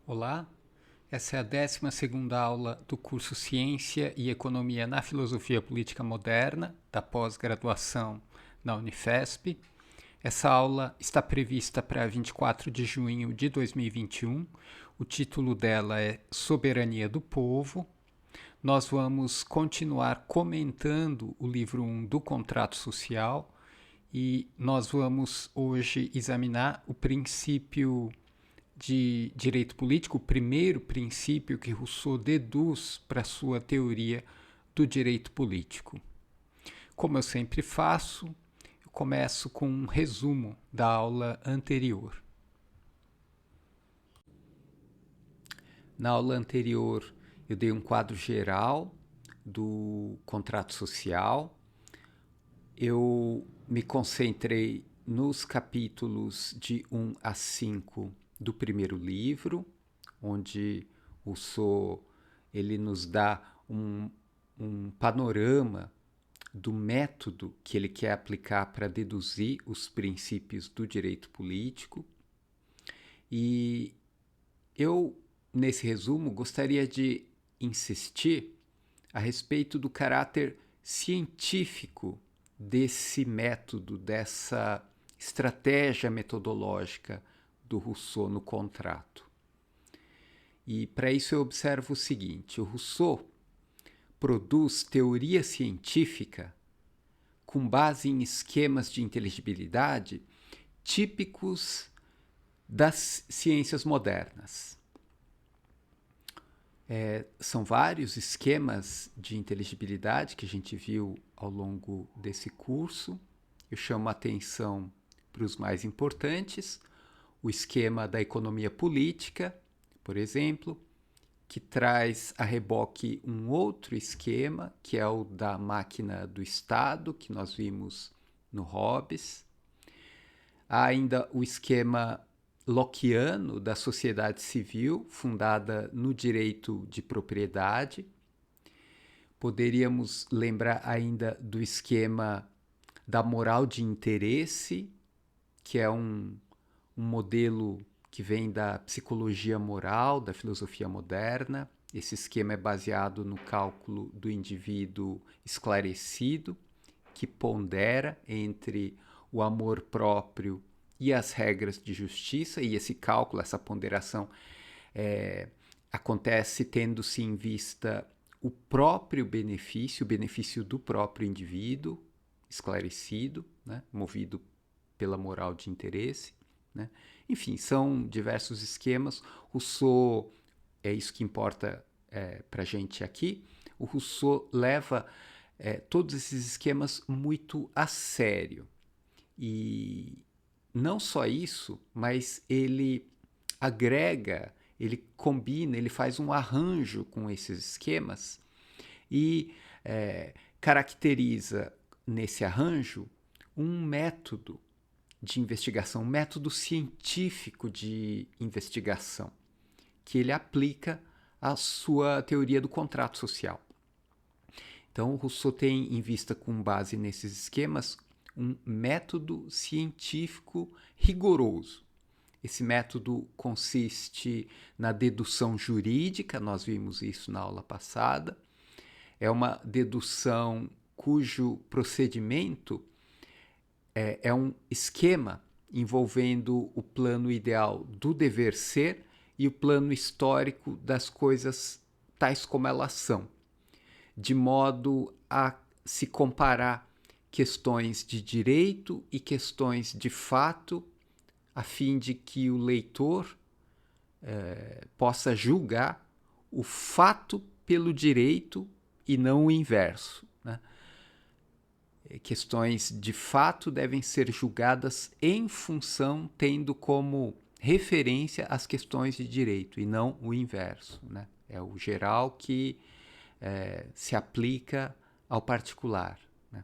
Olá, essa é a 12ª aula do curso Ciência e Economia na Filosofia Política Moderna, da pós-graduação na Unifesp. Essa aula está prevista para 24 de junho de 2021. O título dela é Soberania do Povo. Nós vamos continuar comentando o livro 1 do Contrato Social e nós vamos hoje examinar o princípio de direito político, o primeiro princípio que Rousseau deduz para sua teoria do direito político. Como eu sempre faço, eu começo com um resumo da aula anterior. Na aula anterior, eu dei um quadro geral do contrato social. Eu me concentrei nos capítulos de 1 a 5 do primeiro livro, onde Rousseau ele nos dá um panorama do método que ele quer aplicar para deduzir os princípios do direito político. E eu, nesse resumo, gostaria de insistir a respeito do caráter científico desse método, dessa estratégia metodológica do Rousseau no contrato. E para isso eu observo o seguinte: o Rousseau produz teoria científica com base em esquemas de inteligibilidade típicos das ciências modernas. São vários esquemas de inteligibilidade que a gente viu ao longo desse curso. Eu chamo a atenção para os mais importantes: o esquema da economia política, por exemplo, que traz a reboque um outro esquema, que é o da máquina do Estado, que nós vimos no Hobbes. Há ainda o esquema lockeano da sociedade civil, fundada no direito de propriedade. Poderíamos lembrar ainda do esquema da moral de interesse, que é um modelo que vem da psicologia moral, da filosofia moderna. Esse esquema é baseado no cálculo do indivíduo esclarecido, que pondera entre o amor próprio e as regras de justiça, e esse cálculo, essa ponderação, acontece tendo-se em vista o próprio benefício, o benefício do próprio indivíduo esclarecido, né, movido pela moral de interesse. Né? Enfim, são diversos esquemas. Rousseau, é isso que importa para a gente aqui, o Rousseau leva todos esses esquemas muito a sério. E não só isso, mas ele agrega, ele combina, ele faz um arranjo com esses esquemas e caracteriza nesse arranjo um método de investigação, um método científico de investigação, que ele aplica à sua teoria do contrato social. Então, Rousseau tem em vista, com base nesses esquemas, um método científico rigoroso. Esse método consiste na dedução jurídica, nós vimos isso na aula passada. É uma dedução cujo procedimento é um esquema envolvendo o plano ideal do dever ser e o plano histórico das coisas tais como elas são, de modo a se comparar questões de direito e questões de fato, a fim de que o leitor possa julgar o fato pelo direito e não o inverso. Né? Questões de fato devem ser julgadas em função, tendo como referência as questões de direito e não o inverso. Né? É o geral que se aplica ao particular. Né?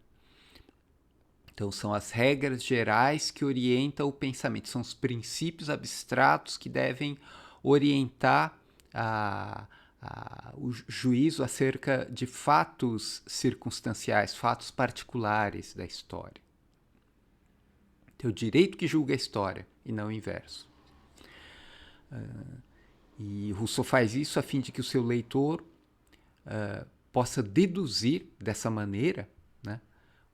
Então, são as regras gerais que orientam o pensamento, são os princípios abstratos que devem orientar o juízo acerca de fatos circunstanciais, fatos particulares da história. Então, o direito que julga a história e não o inverso. E Rousseau faz isso a fim de que o seu leitor possa deduzir dessa maneira, né,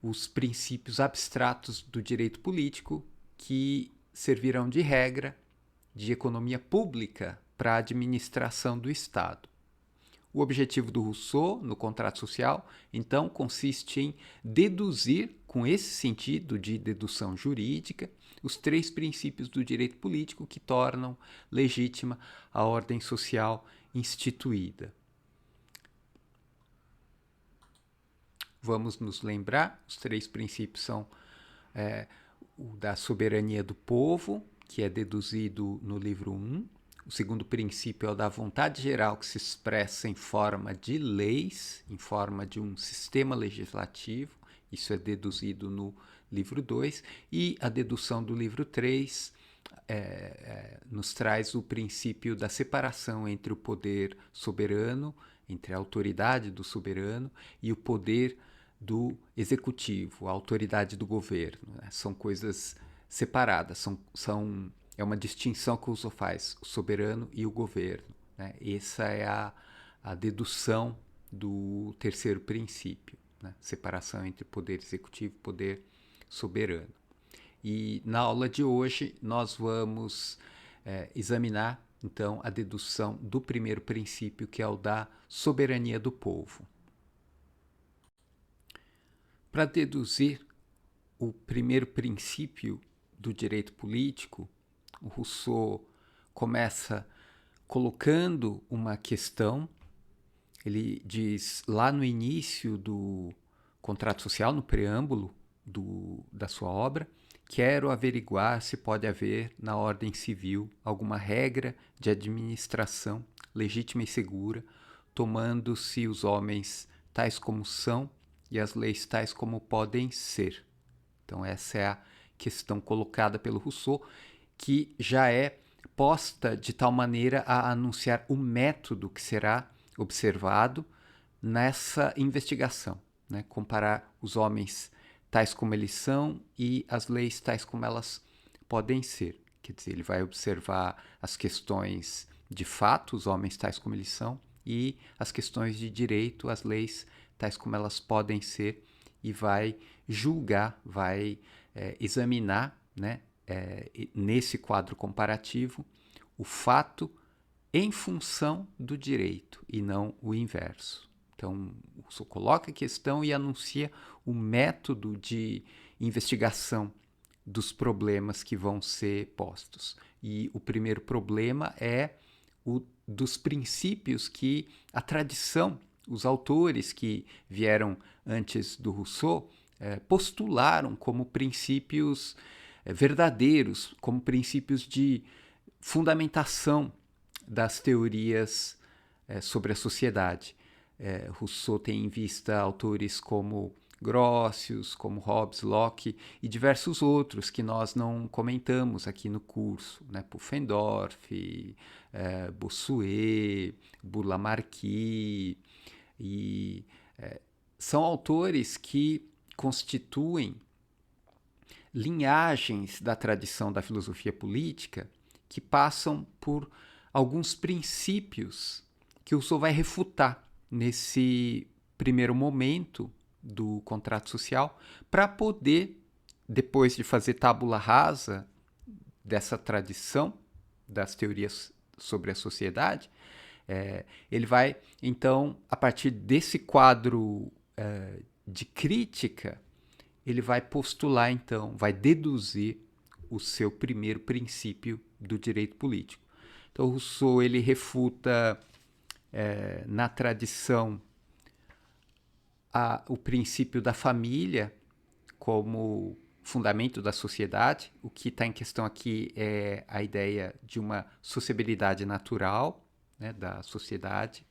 os princípios abstratos do direito político que servirão de regra de economia pública para a administração do Estado. O objetivo do Rousseau no contrato social, então, consiste em deduzir, com esse sentido de dedução jurídica, os 3 princípios do direito político que tornam legítima a ordem social instituída. Vamos nos lembrar, os 3 princípios são o da soberania do povo, que é deduzido no livro 1. O segundo princípio é o da vontade geral, que se expressa em forma de leis, em forma de um sistema legislativo. Isso é deduzido no livro 2. E a dedução do livro 3 nos traz o princípio da separação entre o poder soberano, entre a autoridade do soberano e o poder do executivo, a autoridade do governo. Né? São coisas separadas, é uma distinção que o Rousseau faz, o soberano e o governo. Né? Essa é a dedução do terceiro princípio, né? Separação entre poder executivo e poder soberano. E na aula de hoje nós vamos examinar então a dedução do primeiro princípio, que é o da soberania do povo. Para deduzir o primeiro princípio do direito político, o Rousseau começa colocando uma questão. Ele diz lá no início do contrato social, no preâmbulo da sua obra: quero averiguar se pode haver na ordem civil alguma regra de administração legítima e segura, tomando-se os homens tais como são e as leis tais como podem ser. Então essa é a questão colocada pelo Rousseau, que já é posta de tal maneira a anunciar o método que será observado nessa investigação, né? Comparar os homens tais como eles são e as leis tais como elas podem ser. Quer dizer, ele vai observar as questões de fato, os homens tais como eles são, e as questões de direito, as leis tais como elas podem ser, e vai julgar, vai examinar, né, nesse quadro comparativo, o fato em função do direito e não o inverso. Então, o Rousseau coloca a questão e anuncia o método de investigação dos problemas que vão ser postos. E o primeiro problema é o dos princípios que a tradição, os autores que vieram antes do Rousseau, postularam como princípios verdadeiros, como princípios de fundamentação das teorias sobre a sociedade. Rousseau tem em vista autores como Grotius, como Hobbes, Locke e diversos outros que nós não comentamos aqui no curso, né? Pufendorf, Bossuet, Burle-Marquis, e são autores que constituem linhagens da tradição da filosofia política que passam por alguns princípios que o Rousseau vai refutar nesse primeiro momento do contrato social, para poder, depois de fazer tábula rasa dessa tradição das teorias sobre a sociedade, ele vai, então, a partir desse quadro de crítica, ele vai postular, então, vai deduzir o seu primeiro princípio do direito político. Então, Rousseau ele refuta na tradição o princípio da família como fundamento da sociedade. O que está em questão aqui é a ideia de uma sociabilidade natural, né, da sociedade.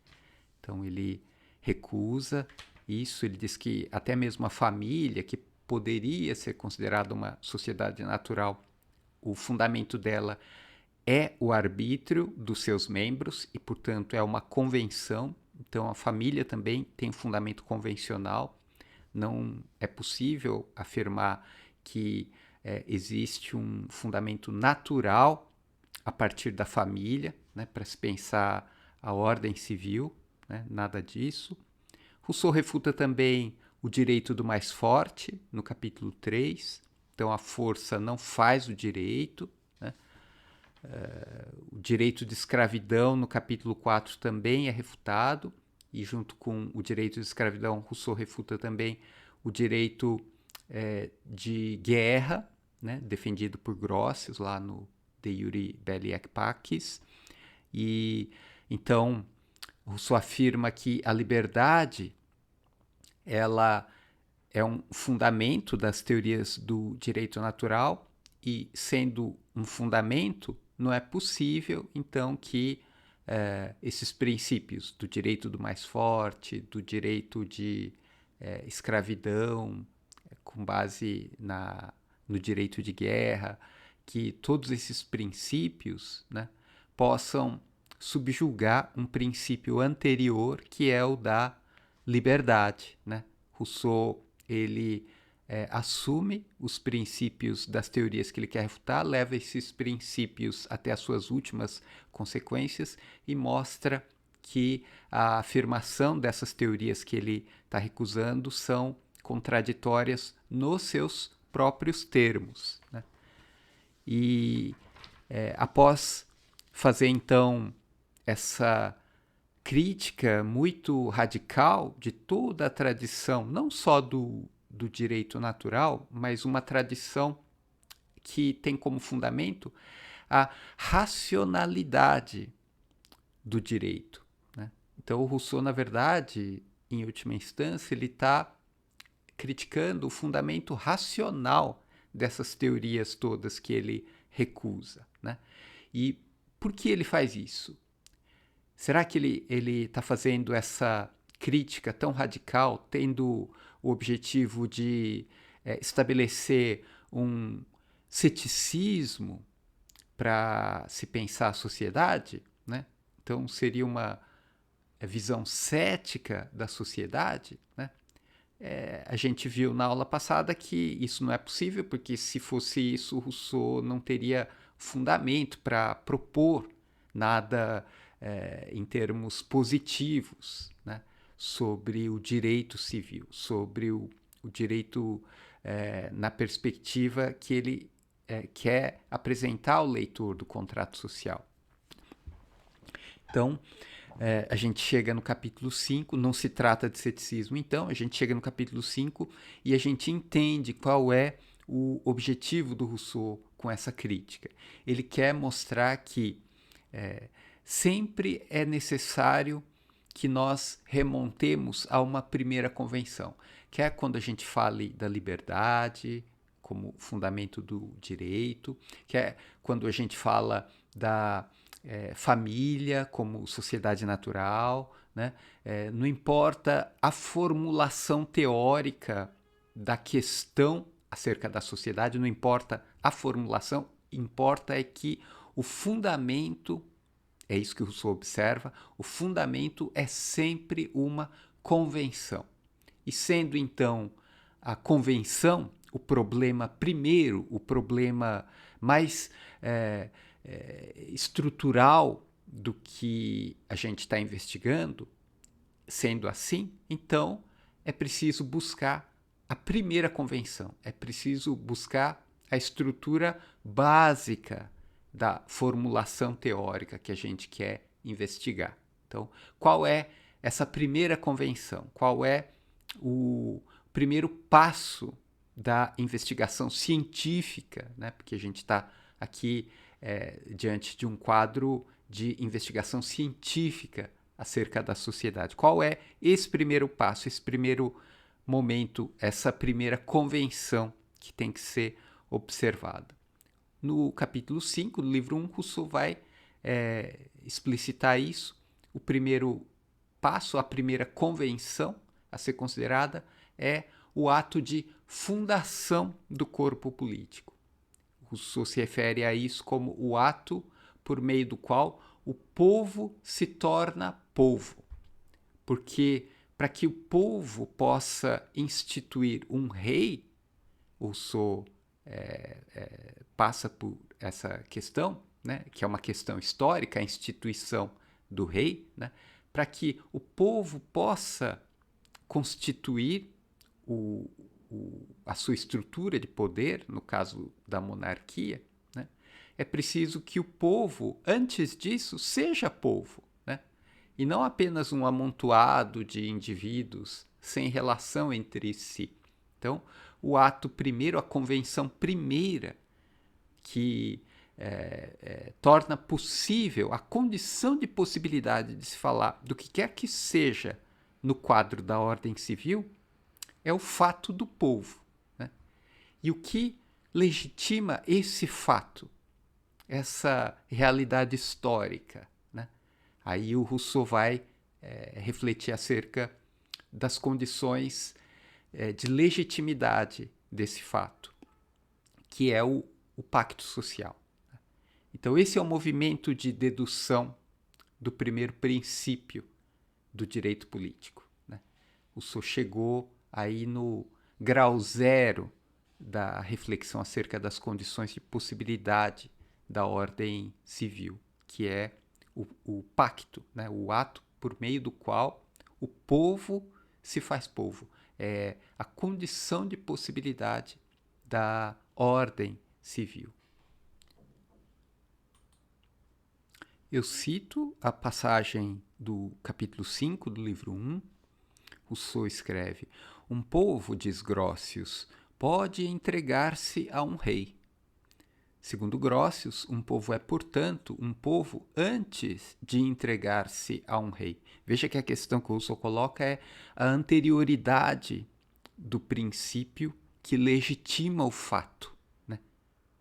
Então ele recusa isso, ele diz que até mesmo a família, que poderia ser considerada uma sociedade natural, o fundamento dela é o arbítrio dos seus membros e, portanto, é uma convenção. Então, a família também tem um fundamento convencional. Não é possível afirmar que existe um fundamento natural a partir da família, né, para se pensar a ordem civil, né, nada disso. Rousseau refuta também o direito do mais forte, no capítulo 3. Então, a força não faz o direito. Né? O direito de escravidão, no capítulo 4, também é refutado. E junto com o direito de escravidão, Rousseau refuta também o direito de guerra, né? Defendido por Grotius, lá no De Iure Belli et Pacis. E então Rousseau afirma que a liberdade ela é um fundamento das teorias do direito natural, e sendo um fundamento, não é possível então que esses princípios do direito do mais forte, do direito de escravidão, com base no direito de guerra, que todos esses princípios, né, possam subjugar um princípio anterior, que é o da liberdade. Né? Rousseau ele assume os princípios das teorias que ele quer refutar, leva esses princípios até as suas últimas consequências e mostra que a afirmação dessas teorias que ele está recusando são contraditórias nos seus próprios termos. Né? E após fazer então essa crítica muito radical de toda a tradição, não só do direito natural, mas uma tradição que tem como fundamento a racionalidade do direito. Né? Então, o Rousseau, na verdade, em última instância, ele está criticando o fundamento racional dessas teorias todas que ele recusa. Né? E por que ele faz isso? Será que ele está fazendo essa crítica tão radical, tendo o objetivo de estabelecer um ceticismo para se pensar a sociedade? Né? Então, seria uma visão cética da sociedade? Né? A gente viu na aula passada que isso não é possível, porque se fosse isso, Rousseau não teria fundamento para propor nada em termos positivos, né, sobre o direito civil, sobre o direito na perspectiva que ele quer apresentar ao leitor do contrato social. Então, a gente chega no capítulo 5, não se trata de ceticismo, então, a gente chega no capítulo 5 e a gente entende qual é o objetivo do Rousseau com essa crítica. Ele quer mostrar que sempre é necessário que nós remontemos a uma primeira convenção, que é quando a gente fale da liberdade como fundamento do direito, que é quando a gente fala da família como sociedade natural, né? Não importa a formulação teórica da questão acerca da sociedade, não importa a formulação, importa é que o fundamento, é isso que o Rousseau observa, o fundamento é sempre uma convenção. E sendo então a convenção o problema primeiro, o problema mais estrutural do que a gente está investigando, sendo assim, então é preciso buscar a primeira convenção, é preciso buscar a estrutura básica da formulação teórica que a gente quer investigar. Então, qual é essa primeira convenção? Qual é o primeiro passo da investigação científica, né? Porque a gente está aqui diante de um quadro de investigação científica acerca da sociedade. Qual é esse primeiro passo, esse primeiro momento, essa primeira convenção que tem que ser observada? No capítulo 5 do livro 1, Rousseau vai explicitar isso. O primeiro passo, a primeira convenção a ser considerada é o ato de fundação do corpo político. Rousseau se refere a isso como o ato por meio do qual o povo se torna povo. Porque para que o povo possa instituir um rei, Rousseau passa por essa questão, né, que é uma questão histórica, a instituição do rei, né, para que o povo possa constituir a sua estrutura de poder, no caso da monarquia, né, é preciso que o povo, antes disso, seja povo, né, e não apenas um amontoado de indivíduos sem relação entre si. Então, o ato primeiro, a convenção primeira, que torna possível a condição de possibilidade de se falar do que quer que seja no quadro da ordem civil, é o fato do povo, né? E o que legitima esse fato, essa realidade histórica, né? Aí o Rousseau vai refletir acerca das condições de legitimidade desse fato, que é o pacto social. Então, esse é o movimento de dedução do primeiro princípio do direito político, né? Rousseau chegou aí no grau zero da reflexão acerca das condições de possibilidade da ordem civil, que é o pacto, né? O ato por meio do qual o povo se faz povo. É a condição de possibilidade da ordem civil. Eu cito a passagem do capítulo 5 do livro 1. Rousseau escreve: um povo, diz Grotius, pode entregar-se a um rei. Segundo Grotius, um povo é, portanto, um povo antes de entregar-se a um rei. Veja que a questão que Rousseau coloca é a anterioridade do princípio que legitima o fato.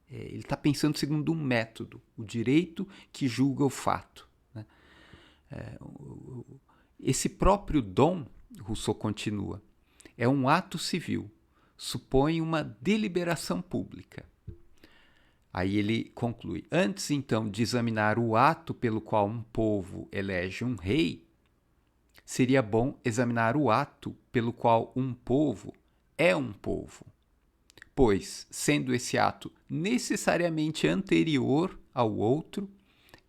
Ele está pensando segundo um método, o direito que julga o fato, né? Esse próprio dom, Rousseau continua, é um ato civil, supõe uma deliberação pública. Aí ele conclui: antes então de examinar o ato pelo qual um povo elege um rei, seria bom examinar o ato pelo qual um povo é um povo. Pois, sendo esse ato necessariamente anterior ao outro,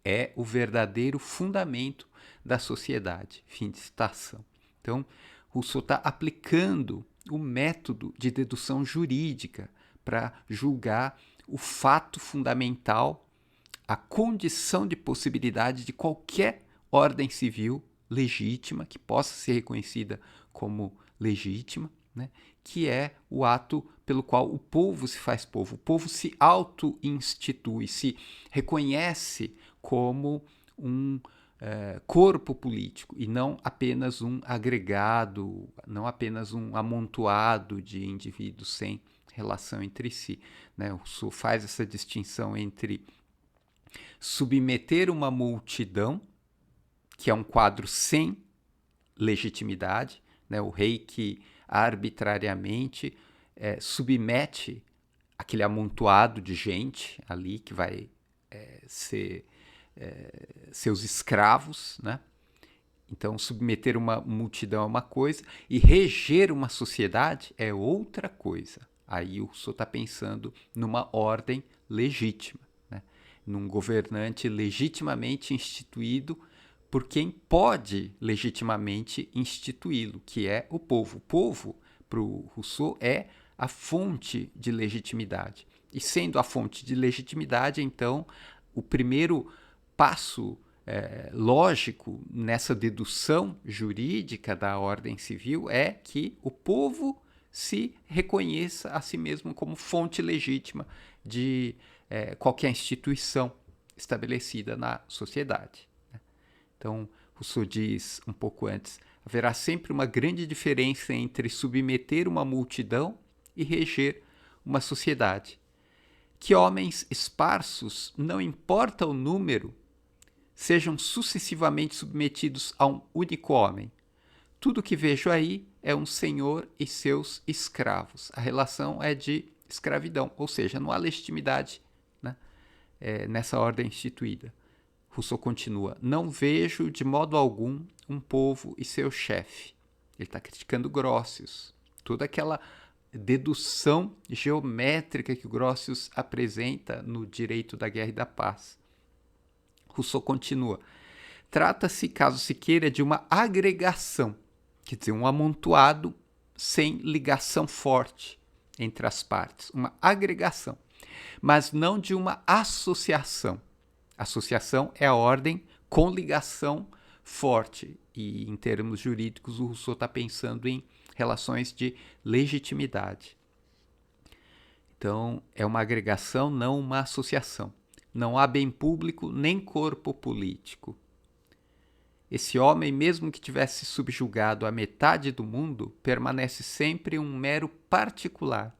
é o verdadeiro fundamento da sociedade. Fim de citação. Então, Rousseau está aplicando o método de dedução jurídica para julgar o fato fundamental, a condição de possibilidade de qualquer ordem civil legítima, que possa ser reconhecida como legítima, né? Que é o ato pelo qual o povo se faz povo. O povo se auto-institui, se reconhece como um corpo político e não apenas um agregado, não apenas um amontoado de indivíduos sem relação entre si, né? O Rousseau faz essa distinção entre submeter uma multidão, que é um quadro sem legitimidade, né? O rei que arbitrariamente submete aquele amontoado de gente ali que vai ser seus escravos, né? Então, submeter uma multidão é uma coisa e reger uma sociedade é outra coisa. Aí o Rousseau está pensando numa ordem legítima, né? Num governante legitimamente instituído por quem pode legitimamente instituí-lo, que é o povo. O povo, para o Rousseau, é a fonte de legitimidade. E sendo a fonte de legitimidade, então, o primeiro passo lógico nessa dedução jurídica da ordem civil é que o povo se reconheça a si mesmo como fonte legítima de qualquer instituição estabelecida na sociedade. Então, Rousseau diz um pouco antes: haverá sempre uma grande diferença entre submeter uma multidão e reger uma sociedade. Que homens esparsos, não importa o número, sejam sucessivamente submetidos a um único homem. Tudo que vejo aí é um senhor e seus escravos. A relação é de escravidão, ou seja, não há legitimidade, né, nessa ordem instituída. Rousseau continua: não vejo de modo algum um povo e seu chefe. Ele está criticando Grotius. Toda aquela dedução geométrica que Grotius apresenta no Direito da Guerra e da Paz, Rousseau continua. Trata-se, caso se queira, de uma agregação, quer dizer, um amontoado sem ligação forte entre as partes, uma agregação, mas não de uma associação. Associação é a ordem com ligação forte, e em termos jurídicos o Rousseau está pensando em relações de legitimidade. Então, é uma agregação, não uma associação. Não há bem público nem corpo político. Esse homem, mesmo que tivesse subjugado a metade do mundo, permanece sempre um mero particular.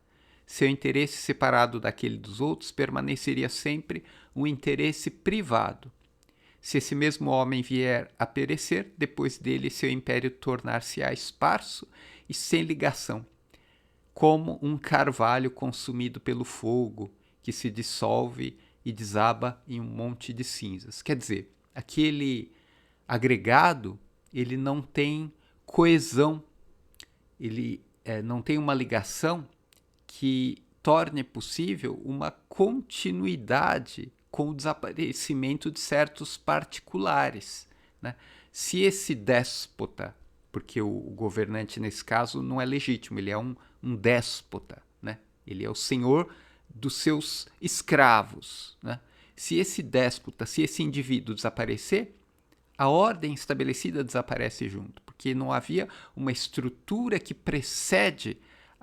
Seu interesse separado daquele dos outros permaneceria sempre um interesse privado. Se esse mesmo homem vier a perecer, depois dele seu império tornar-se-á esparso e sem ligação, como um carvalho consumido pelo fogo, que se dissolve e desaba em um monte de cinzas. Quer dizer, aquele agregado, ele não tem coesão, ele não tem uma ligação que torne possível uma continuidade com o desaparecimento de certos particulares, né? Se esse déspota, porque o governante nesse caso não é legítimo, ele é um déspota, né? Ele é o senhor dos seus escravos, né? Se esse déspota, se esse indivíduo desaparecer, a ordem estabelecida desaparece junto, porque não havia uma estrutura que precede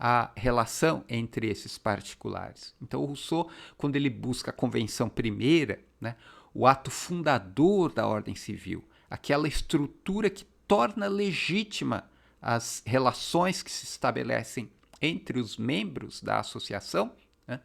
a relação entre esses particulares. Então, o Rousseau, quando ele busca a Convenção Primeira, né, o ato fundador da ordem civil, aquela estrutura que torna legítima as relações que se estabelecem entre os membros da associação, né,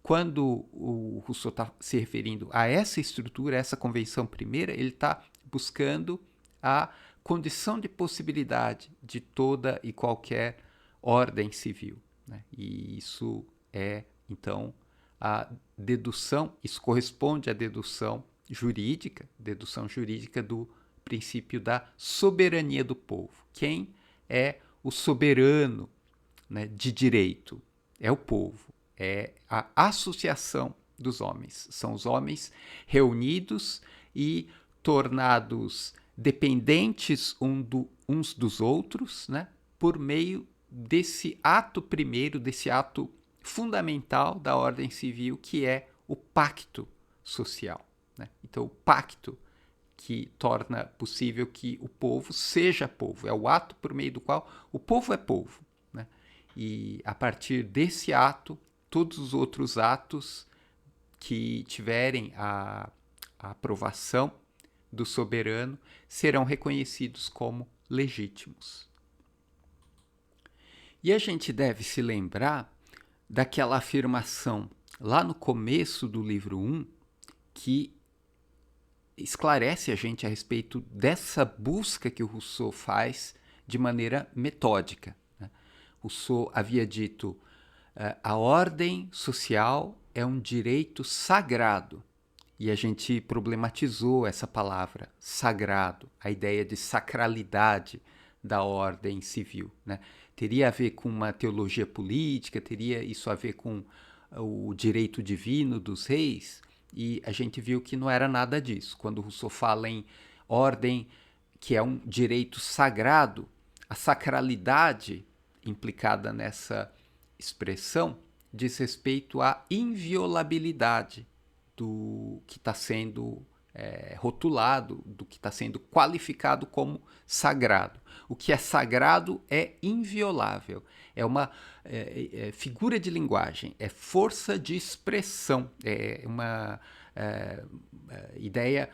quando o Rousseau está se referindo a essa estrutura, a essa Convenção Primeira, ele está buscando a condição de possibilidade de toda e qualquer ordem civil, né? E isso é, então, a dedução, isso corresponde à dedução jurídica do princípio da soberania do povo. Quem é o soberano, né, de direito? É o povo, é a associação dos homens. São os homens reunidos e tornados dependentes uns dos outros, né, por meio desse ato primeiro, desse ato fundamental da ordem civil, que é o pacto social, né? Então, o pacto que torna possível que o povo seja povo, é o ato por meio do qual o povo é povo, né? E a partir desse ato, todos os outros atos que tiverem a aprovação do soberano serão reconhecidos como legítimos. E a gente deve se lembrar daquela afirmação lá no começo do livro 1, que esclarece a gente a respeito dessa busca que o Rousseau faz de maneira metódica, né? Rousseau havia dito: a ordem social é um direito sagrado. E a gente problematizou essa palavra, sagrado, a ideia de sacralidade da ordem civil, né? Teria a ver com uma teologia política, teria isso a ver com o direito divino dos reis, e a gente viu que não era nada disso. Quando Rousseau fala em ordem, que é um direito sagrado, a sacralidade implicada nessa expressão diz respeito à inviolabilidade do que está sendo rotulado, do que está sendo qualificado como sagrado. O que é sagrado é inviolável, é uma figura de linguagem, é força de expressão, é uma ideia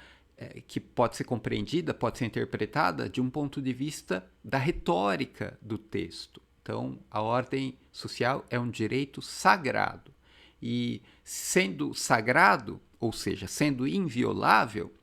que pode ser compreendida, pode ser interpretada de um ponto de vista da retórica do texto. Então, a ordem social é um direito sagrado. E sendo sagrado, ou seja, sendo inviolável,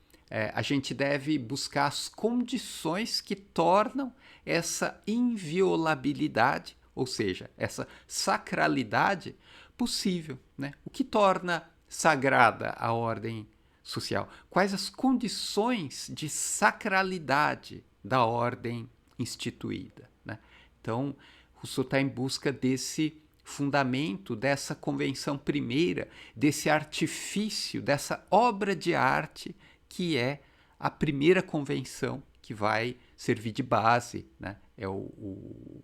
a gente deve buscar as condições que tornam essa inviolabilidade, ou seja, essa sacralidade possível, né? O que torna sagrada a ordem social? Quais as condições de sacralidade da ordem instituída, né? Então, Rousseau está em busca desse fundamento dessa convenção primeira, desse artifício, dessa obra de arte que é a primeira convenção que vai servir de base, né? É o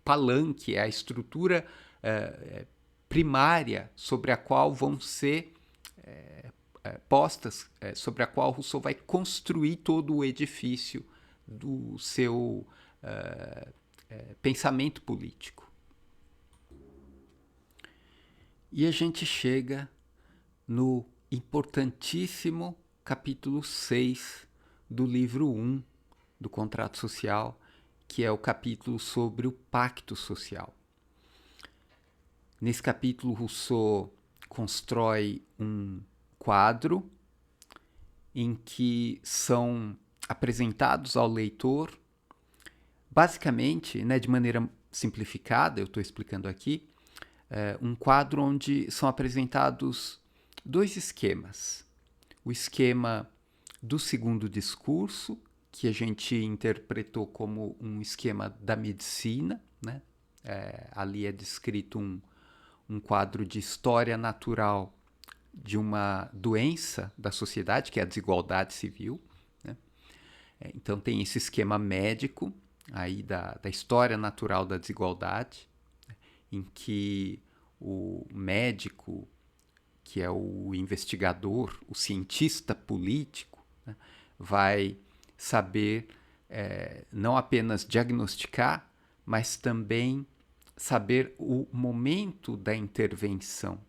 palanque, é a estrutura primária sobre a qual vão ser postas, sobre a qual Rousseau vai construir todo o edifício do seu pensamento político. E a gente chega no importantíssimo capítulo 6 do livro 1 do Contrato Social, que é o capítulo sobre o pacto social. Nesse capítulo, Rousseau constrói um quadro em que são apresentados ao leitor, basicamente, né, de maneira simplificada, eu estou explicando aqui, um quadro onde são apresentados dois esquemas. O esquema do segundo discurso, que a gente interpretou como um esquema da medicina, né? Ali é descrito um quadro de história natural de uma doença da sociedade, que é a desigualdade civil, né? Então tem esse esquema médico aí da história natural da desigualdade, em que o médico, que é o investigador, o cientista político, né, vai saber não apenas diagnosticar, mas também saber o momento da intervenção,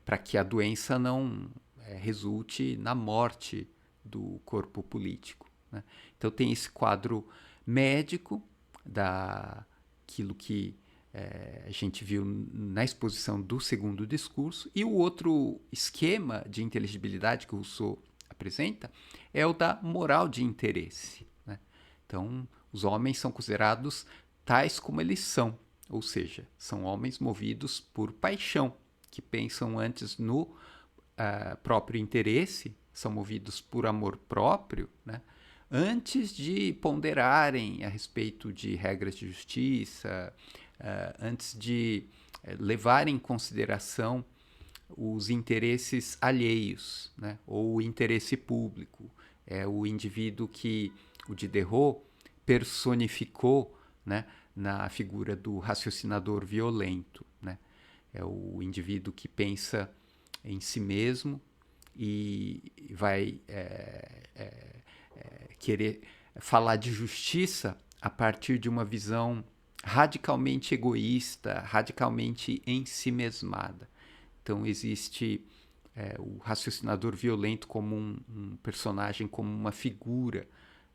para que a doença não resulte na morte do corpo político, né? Então tem esse quadro médico daquilo que a gente viu na exposição do segundo discurso, e o outro esquema de inteligibilidade que o Rousseau apresenta é o da moral de interesse, né? Então, os homens são considerados tais como eles são, ou seja, são homens movidos por paixão, que pensam antes no próprio interesse, são movidos por amor próprio, né? Antes de ponderarem a respeito de regras de justiça, antes de levar em consideração os interesses alheios, né? Ou o interesse público. É o indivíduo que o Diderot personificou, né, na figura do raciocinador violento, né? É o indivíduo que pensa em si mesmo e vai querer falar de justiça a partir de uma visão radicalmente egoísta, radicalmente ensimesmada. Então existe o raciocinador violento como um personagem, como uma figura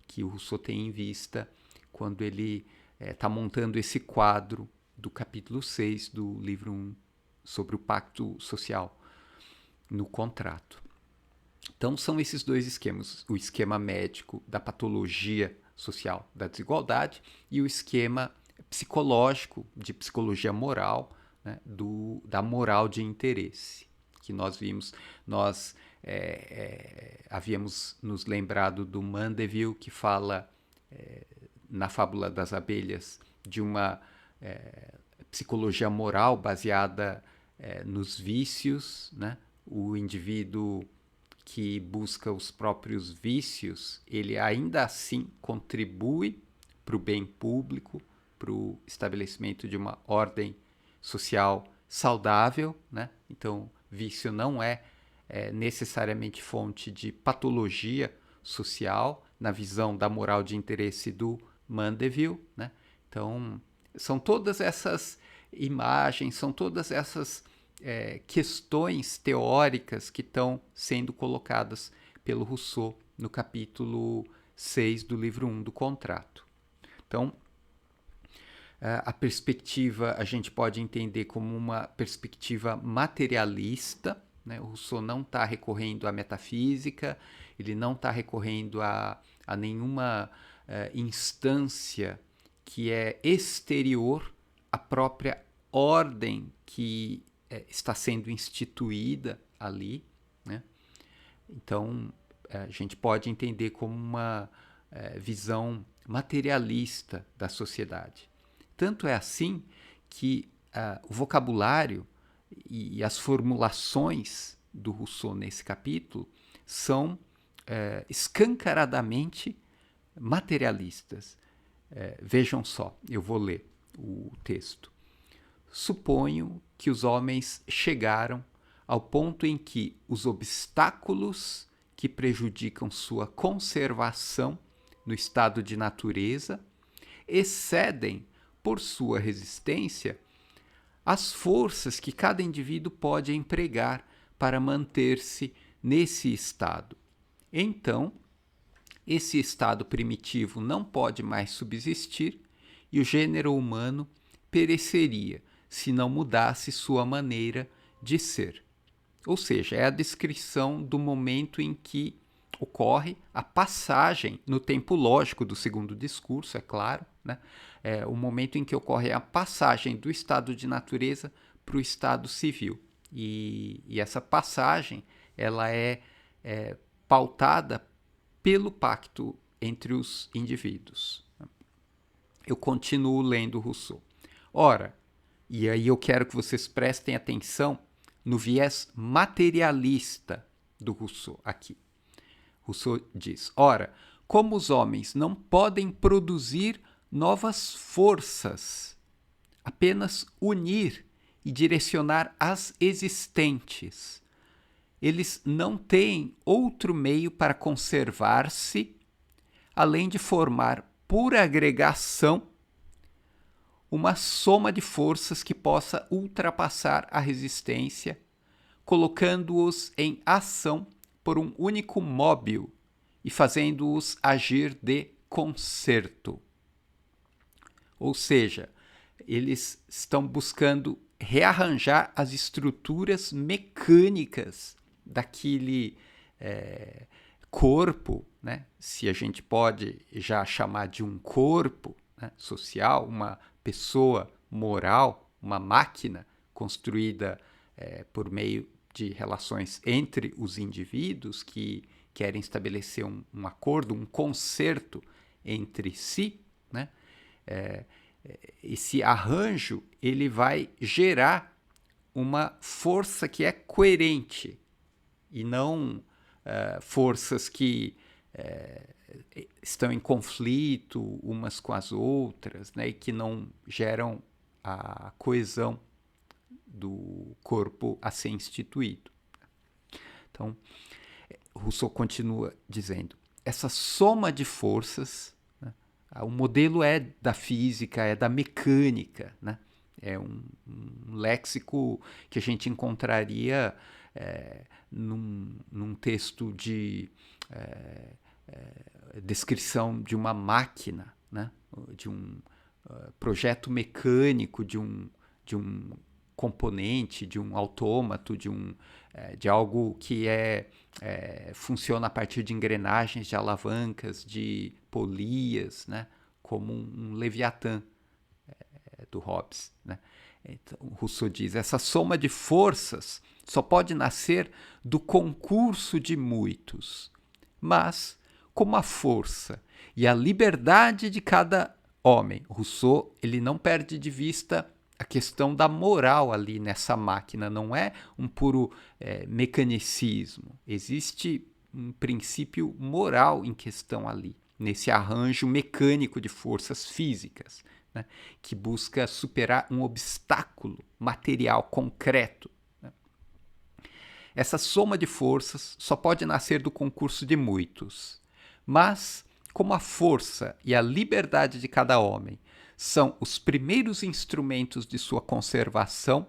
que o Rousseau tem em vista quando ele está montando esse quadro do capítulo 6 do livro 1 sobre o pacto social no contrato. Então são esses dois esquemas, o esquema médico da patologia social da desigualdade e o esquema psicológico, de psicologia moral, né, da moral de interesse, que nós vimos, nós havíamos nos lembrado do Mandeville, que fala na Fábula das Abelhas de uma psicologia moral baseada nos vícios, né? O indivíduo que busca os próprios vícios, ele ainda assim contribui para o bem público, para o estabelecimento de uma ordem social saudável, né? Então, vício não é necessariamente fonte de patologia social, na visão da moral de interesse do Mandeville, né? Então, são todas essas imagens, são todas essas questões teóricas que estão sendo colocadas pelo Rousseau no capítulo 6 do livro 1 do Contrato. Então, a perspectiva a gente pode entender como uma perspectiva materialista, né? O Rousseau não está recorrendo à metafísica, ele não está recorrendo a nenhuma instância que é exterior à própria ordem que está sendo instituída ali, né? Então, a gente pode entender como uma visão materialista da sociedade. Tanto é assim que o vocabulário e as formulações do Rousseau nesse capítulo são escancaradamente materialistas. Vejam só, eu vou ler o texto. Suponho que os homens chegaram ao ponto em que os obstáculos que prejudicam sua conservação no estado de natureza excedem, por sua resistência, as forças que cada indivíduo pode empregar para manter-se nesse estado. Então, esse estado primitivo não pode mais subsistir e o gênero humano pereceria se não mudasse sua maneira de ser. Ou seja, é a descrição do momento em que ocorre a passagem, no tempo lógico do segundo discurso, é claro, né? É o momento em que ocorre a passagem do estado de natureza para o estado civil. E essa passagem ela é pautada pelo pacto entre os indivíduos. Eu continuo lendo Rousseau. Ora, e aí eu quero que vocês prestem atenção no viés materialista do Rousseau aqui. Rousseau diz, ora, como os homens não podem produzir novas forças, apenas unir e direcionar as existentes, eles não têm outro meio para conservar-se, além de formar por agregação uma soma de forças que possa ultrapassar a resistência, colocando-os em ação por um único móbil e fazendo-os agir de concerto. Ou seja, eles estão buscando rearranjar as estruturas mecânicas daquele corpo, né? Se a gente pode já chamar de um corpo, né, social, uma pessoa moral, uma máquina construída por meio de relações entre os indivíduos que querem estabelecer um acordo, um concerto entre si, né? Esse arranjo ele vai gerar uma força que é coerente e não forças que estão em conflito umas com as outras, né, e que não geram a coesão do corpo a ser instituído. Então, Rousseau continua dizendo, essa soma de forças, né, o modelo é da física, é da mecânica, né, é um léxico que a gente encontraria num texto de descrição de uma máquina, né, de um projeto mecânico, de um componente, de um autômato, de algo que funciona a partir de engrenagens, de alavancas, de polias, né, como um Leviatã do Hobbes, né? Então, Rousseau diz, essa soma de forças só pode nascer do concurso de muitos, mas como a força e a liberdade de cada homem. Rousseau ele não perde de vista a questão da moral ali nessa máquina, não é um puro mecanicismo. Existe um princípio moral em questão ali, nesse arranjo mecânico de forças físicas, né, que busca superar um obstáculo material, concreto. Né. Essa soma de forças só pode nascer do concurso de muitos, mas como a força e a liberdade de cada homem são os primeiros instrumentos de sua conservação,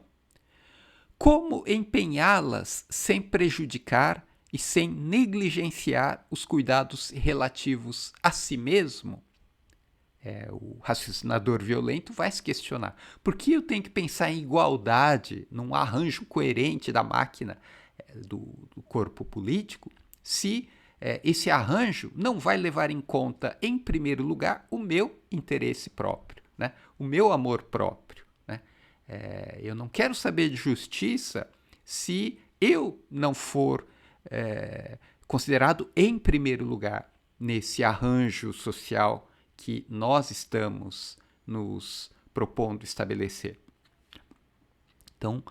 como empenhá-las sem prejudicar e sem negligenciar os cuidados relativos a si mesmo? O raciocinador violento vai se questionar. Por que eu tenho que pensar em igualdade, num arranjo coerente da máquina do corpo político, se esse arranjo não vai levar em conta, em primeiro lugar, o meu interesse próprio, né? O meu amor próprio, né? Eu não quero saber de justiça se eu não for considerado em primeiro lugar nesse arranjo social que nós estamos nos propondo estabelecer. Então,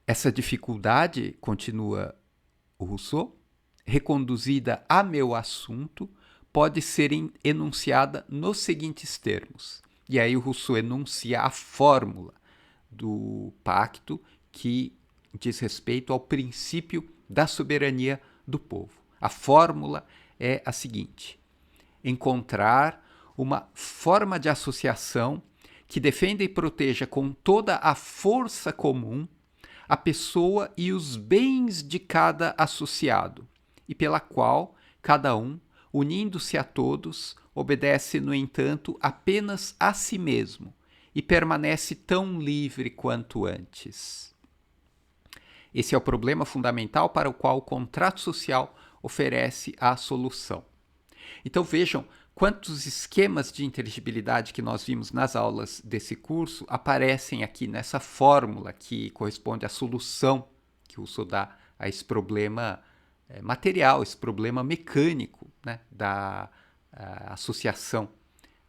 essa dificuldade, continua o Rousseau, reconduzida a meu assunto, pode ser enunciada nos seguintes termos. E aí o Rousseau enuncia a fórmula do pacto que diz respeito ao princípio da soberania do povo. A fórmula é a seguinte: encontrar uma forma de associação que defenda e proteja com toda a força comum a pessoa e os bens de cada associado, e pela qual cada um, unindo-se a todos, obedece, no entanto, apenas a si mesmo e permanece tão livre quanto antes. Esse é o problema fundamental para o qual o contrato social oferece a solução. Então vejam quantos esquemas de inteligibilidade que nós vimos nas aulas desse curso aparecem aqui nessa fórmula que corresponde à solução que o Rousseau dá a esse problema material, esse problema mecânico, né, da associação,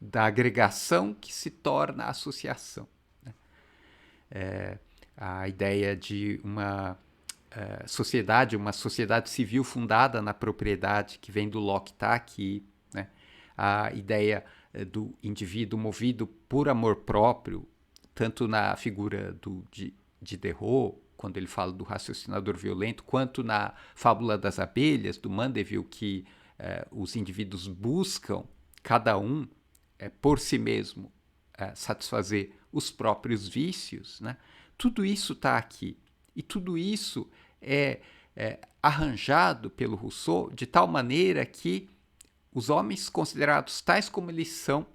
da agregação que se torna associação. Né? A ideia de uma sociedade, uma sociedade civil fundada na propriedade, que vem do Locke, está aqui, né? A ideia do indivíduo movido por amor próprio, tanto na figura de Diderot, quando ele fala do raciocinador violento, quanto na Fábula das Abelhas, do Mandeville, que os indivíduos buscam, cada um, por si mesmo, satisfazer os próprios vícios, né? Tudo isso está aqui. E tudo isso é arranjado pelo Rousseau de tal maneira que os homens considerados tais como eles são,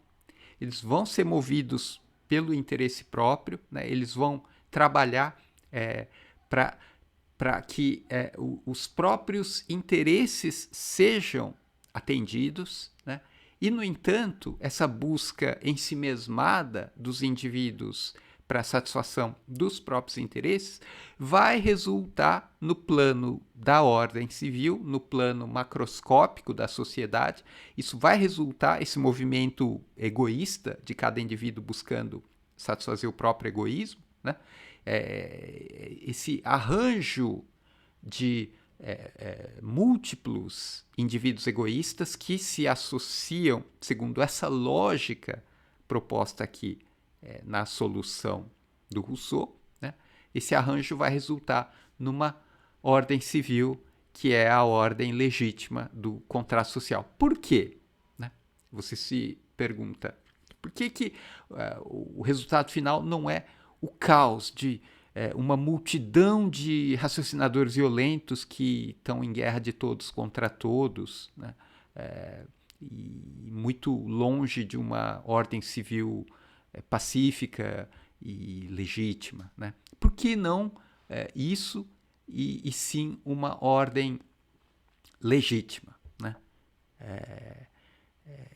eles vão ser movidos pelo interesse próprio, né? Eles vão trabalhar para que os próprios interesses sejam atendidos, né? E, no entanto, essa busca ensimesmada dos indivíduos para a satisfação dos próprios interesses vai resultar no plano da ordem civil, no plano macroscópico da sociedade. Isso vai resultar, esse movimento egoísta de cada indivíduo buscando satisfazer o próprio egoísmo, né? Esse arranjo de múltiplos indivíduos egoístas que se associam, segundo essa lógica proposta aqui na solução do Rousseau, né? Esse arranjo vai resultar numa ordem civil que é a ordem legítima do contrato social. Por quê? Né? Você se pergunta, por que o resultado final não é o caos de uma multidão de raciocinadores violentos que estão em guerra de todos contra todos, né? E muito longe de uma ordem civil pacífica e legítima, né? Por que não isso e sim uma ordem legítima, né?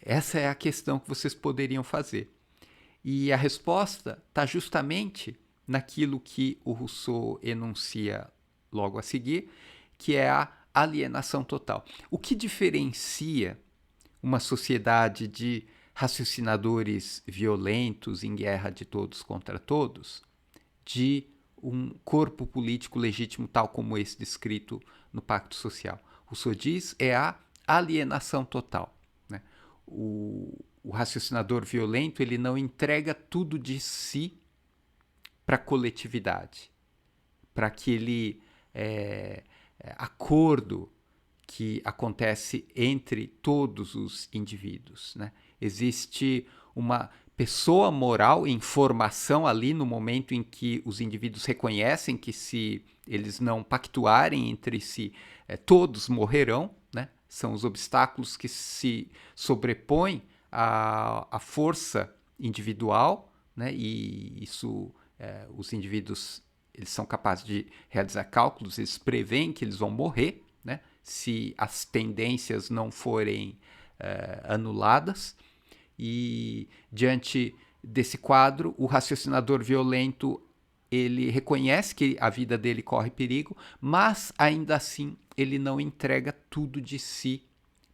Essa é a questão que vocês poderiam fazer. E a resposta está justamente naquilo que o Rousseau enuncia logo a seguir, que é a alienação total. O que diferencia uma sociedade de raciocinadores violentos em guerra de todos contra todos de um corpo político legítimo tal como esse descrito no Pacto Social? Rousseau diz a alienação total, né? O raciocinador violento ele não entrega tudo de si para a coletividade, para aquele acordo que acontece entre todos os indivíduos, né? Existe uma pessoa moral em formação ali no momento em que os indivíduos reconhecem que se eles não pactuarem entre si, todos morrerão, né? São os obstáculos que se sobrepõem à força individual, né? E isso os indivíduos eles são capazes de realizar cálculos, eles preveem que eles vão morrer, né? Se as tendências não forem anuladas. E diante desse quadro, o raciocinador violento ele reconhece que a vida dele corre perigo, mas ainda assim ele não entrega tudo de si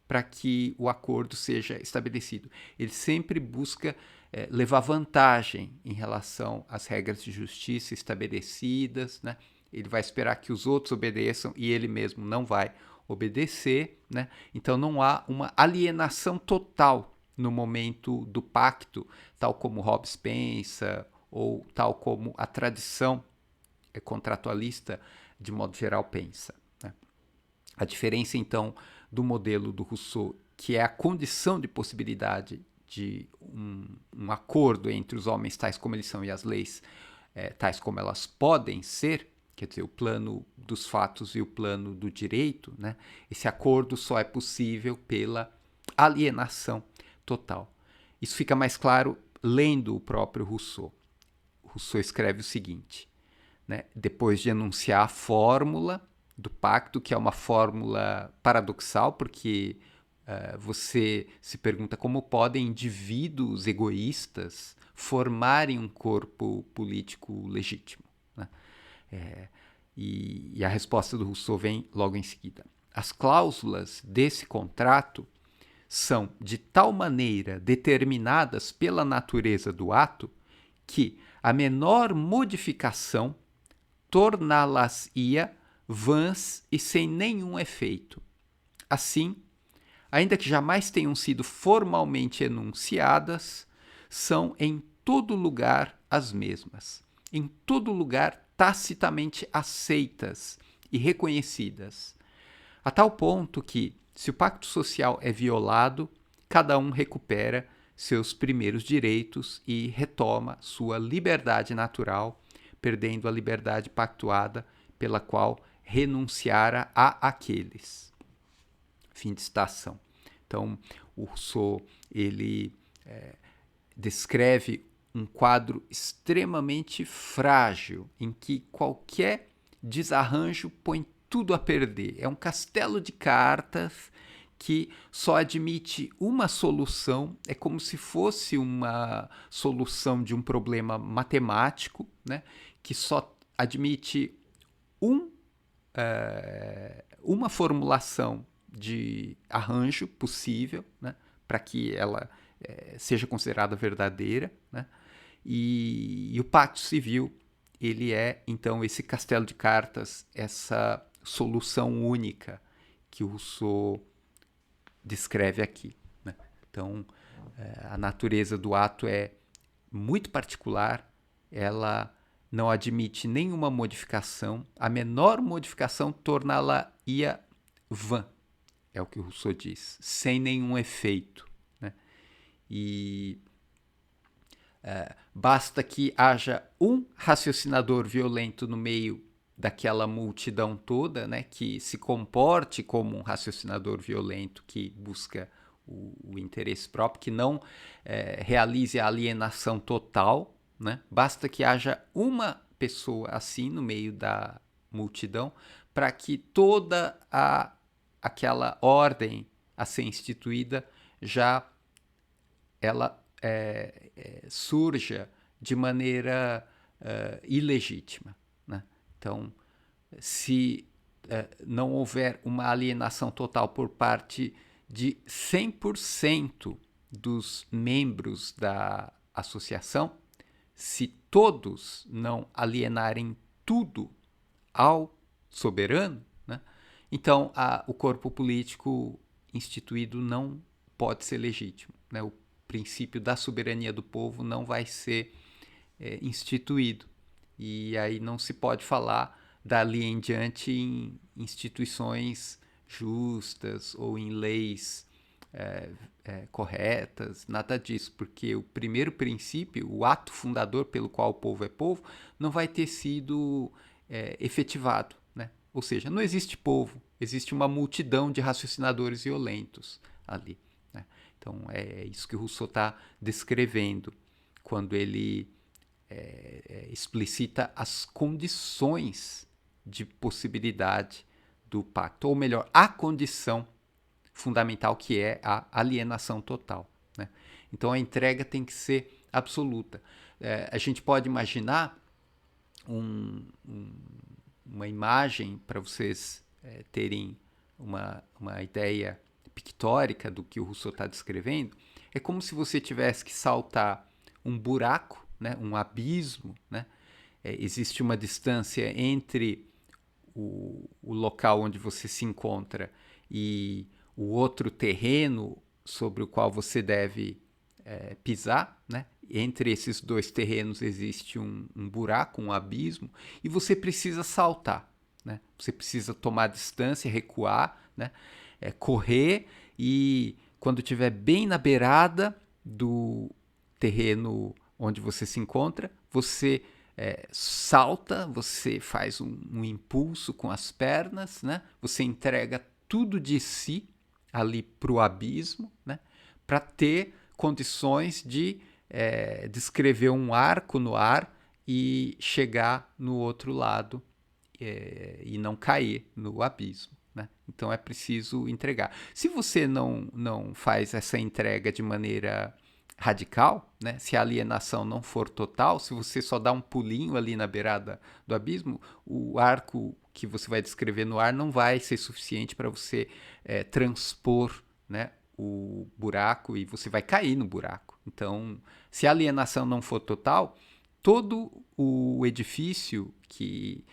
para que o acordo seja estabelecido. Ele sempre busca levar vantagem em relação às regras de justiça estabelecidas, né? Ele vai esperar que os outros obedeçam e ele mesmo não vai obedecer, né? Então não há uma alienação total no momento do pacto, tal como Hobbes pensa, ou tal como a tradição contratualista, de modo geral, pensa, né? A diferença, então, do modelo do Rousseau, que é a condição de possibilidade de um acordo entre os homens tais como eles são e as leis tais como elas podem ser, quer dizer, o plano dos fatos e o plano do direito, né? Esse acordo só é possível pela alienação total. Isso fica mais claro lendo o próprio Rousseau. Rousseau escreve o seguinte, né? Depois de enunciar a fórmula do pacto, que é uma fórmula paradoxal, porque você se pergunta como podem indivíduos egoístas formarem um corpo político legítimo, né? E a resposta do Rousseau vem logo em seguida. As cláusulas desse contrato são de tal maneira determinadas pela natureza do ato que a menor modificação torná-las-ia vãs e sem nenhum efeito. Assim, ainda que jamais tenham sido formalmente enunciadas, são em todo lugar as mesmas, em todo lugar tacitamente aceitas e reconhecidas, a tal ponto que, se o pacto social é violado, cada um recupera seus primeiros direitos e retoma sua liberdade natural, perdendo a liberdade pactuada pela qual renunciara a aqueles. Fim de citação. Então, o Rousseau, ele descreve um quadro extremamente frágil, em que qualquer desarranjo põe tudo a perder. É um castelo de cartas que só admite uma solução, é como se fosse uma solução de um problema matemático, né, que só admite uma formulação de arranjo possível, né, para que ela seja considerada verdadeira, né? E o Pacto Civil, ele é, então, esse castelo de cartas, essa solução única que o Rousseau descreve aqui, né? Então, a natureza do ato é muito particular, ela não admite nenhuma modificação, a menor modificação torná-la-ia vã, é o que o Rousseau diz, sem nenhum efeito, né? E basta que haja um raciocinador violento no meio daquela multidão toda, né, que se comporte como um raciocinador violento que busca o interesse próprio, que não realize a alienação total, né? Basta que haja uma pessoa assim no meio da multidão para que toda aquela ordem a ser instituída já ela surja de maneira ilegítima, né? Então, se não houver uma alienação total por parte de 100% dos membros da associação, se todos não alienarem tudo ao soberano, né, então o corpo político instituído não pode ser legítimo, né? O princípio da soberania do povo não vai ser instituído. E aí não se pode falar dali em diante em instituições justas ou em leis corretas, nada disso, porque o primeiro princípio, o ato fundador pelo qual o povo é povo, não vai ter sido efetivado, né? Ou seja, não existe povo, existe uma multidão de raciocinadores violentos ali, né? Então é isso que o Rousseau está descrevendo quando ele explicita as condições de possibilidade do pacto, ou melhor, a condição fundamental que é a alienação total, né? Então a entrega tem que ser absoluta. A gente pode imaginar uma imagem para vocês terem uma ideia pictórica do que o Rousseau está descrevendo. É como se você tivesse que saltar um buraco, né, um abismo, né? Existe uma distância entre o local onde você se encontra e o outro terreno sobre o qual você deve pisar, né? Entre esses dois terrenos existe um buraco, um abismo, e você precisa saltar, né? Você precisa tomar distância, recuar, né? Correr, e quando estiver bem na beirada do terreno onde você se encontra, você salta, você faz um impulso com as pernas, né? Você entrega tudo de si ali para o abismo, né? Para ter condições de descrever um arco no ar e chegar no outro lado e não cair no abismo. Né? Então é preciso entregar. Se você não faz essa entrega de maneira radical, né? Se a alienação não for total, se você só dá um pulinho ali na beirada do abismo, o arco que você vai descrever no ar não vai ser suficiente para você transpor, né, o buraco, e você vai cair no buraco. Então, se a alienação não for total, todo o edifício que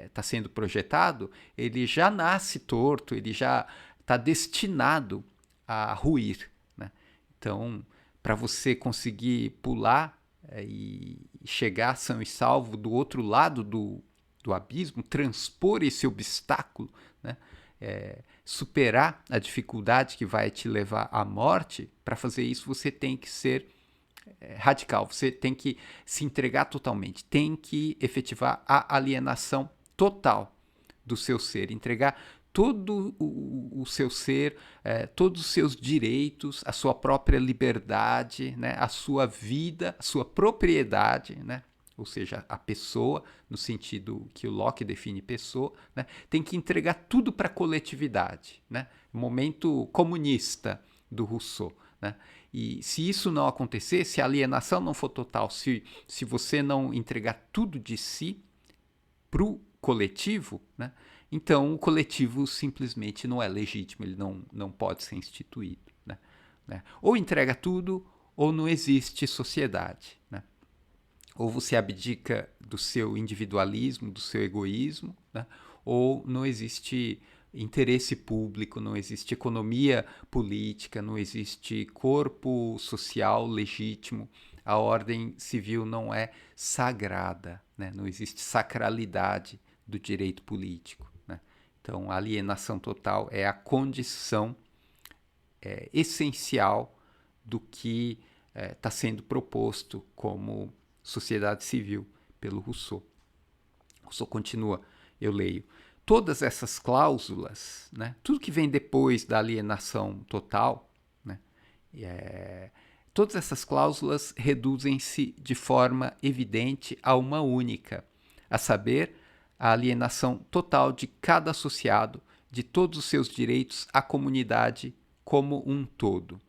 está sendo projetado, ele já nasce torto, ele já está destinado a ruir. Né? Então, para você conseguir pular e chegar são e salvo do outro lado do abismo, transpor esse obstáculo, né? Superar a dificuldade que vai te levar à morte, para fazer isso você tem que ser radical, você tem que se entregar totalmente, tem que efetivar a alienação total do seu ser, entregar todo o seu ser, todos os seus direitos, a sua própria liberdade, né, a sua vida, a sua propriedade, né, ou seja, a pessoa, no sentido que o Locke define pessoa, né, tem que entregar tudo para a coletividade, né, momento comunista do Rousseau. Né? E se isso não acontecer, se a alienação não for total, se você não entregar tudo de si para o coletivo, né, então o coletivo simplesmente não é legítimo, ele não pode ser instituído. Né? Ou entrega tudo, ou não existe sociedade. Né? Ou você abdica do seu individualismo, do seu egoísmo, né? Ou não existe interesse público, não existe economia política, não existe corpo social legítimo, a ordem civil não é sagrada, né? Não existe sacralidade do direito político. Né? Então, a alienação total é a condição essencial do que está sendo proposto como sociedade civil pelo Rousseau. Rousseau continua, eu leio, todas essas cláusulas, né, tudo que vem depois da alienação total, né, todas essas cláusulas reduzem-se de forma evidente a uma única, a saber, a alienação total de cada associado, de todos os seus direitos à comunidade como um todo.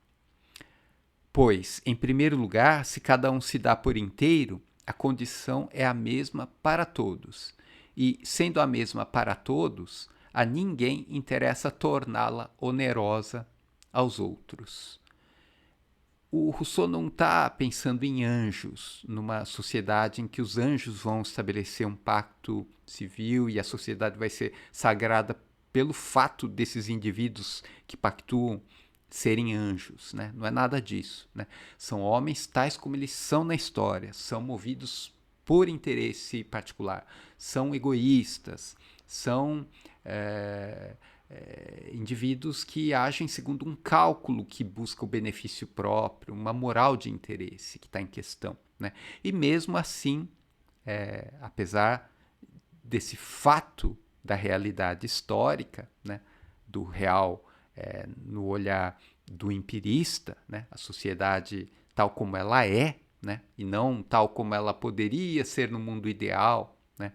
Pois, em primeiro lugar, se cada um se dá por inteiro, a condição é a mesma para todos. E, sendo a mesma para todos, a ninguém interessa torná-la onerosa aos outros. O Rousseau não está pensando em anjos, numa sociedade em que os anjos vão estabelecer um pacto civil e a sociedade vai ser sagrada pelo fato desses indivíduos que pactuam serem anjos. Né? Não é nada disso. Né? São homens tais como eles são na história, são movidos por interesse particular, são egoístas, são indivíduos que agem segundo um cálculo que busca o benefício próprio, uma moral de interesse que está em questão. Né? E mesmo assim, apesar desse fato da realidade histórica, né, do real no olhar do empirista, né, a sociedade tal como ela é, né, e não tal como ela poderia ser no mundo ideal. Né?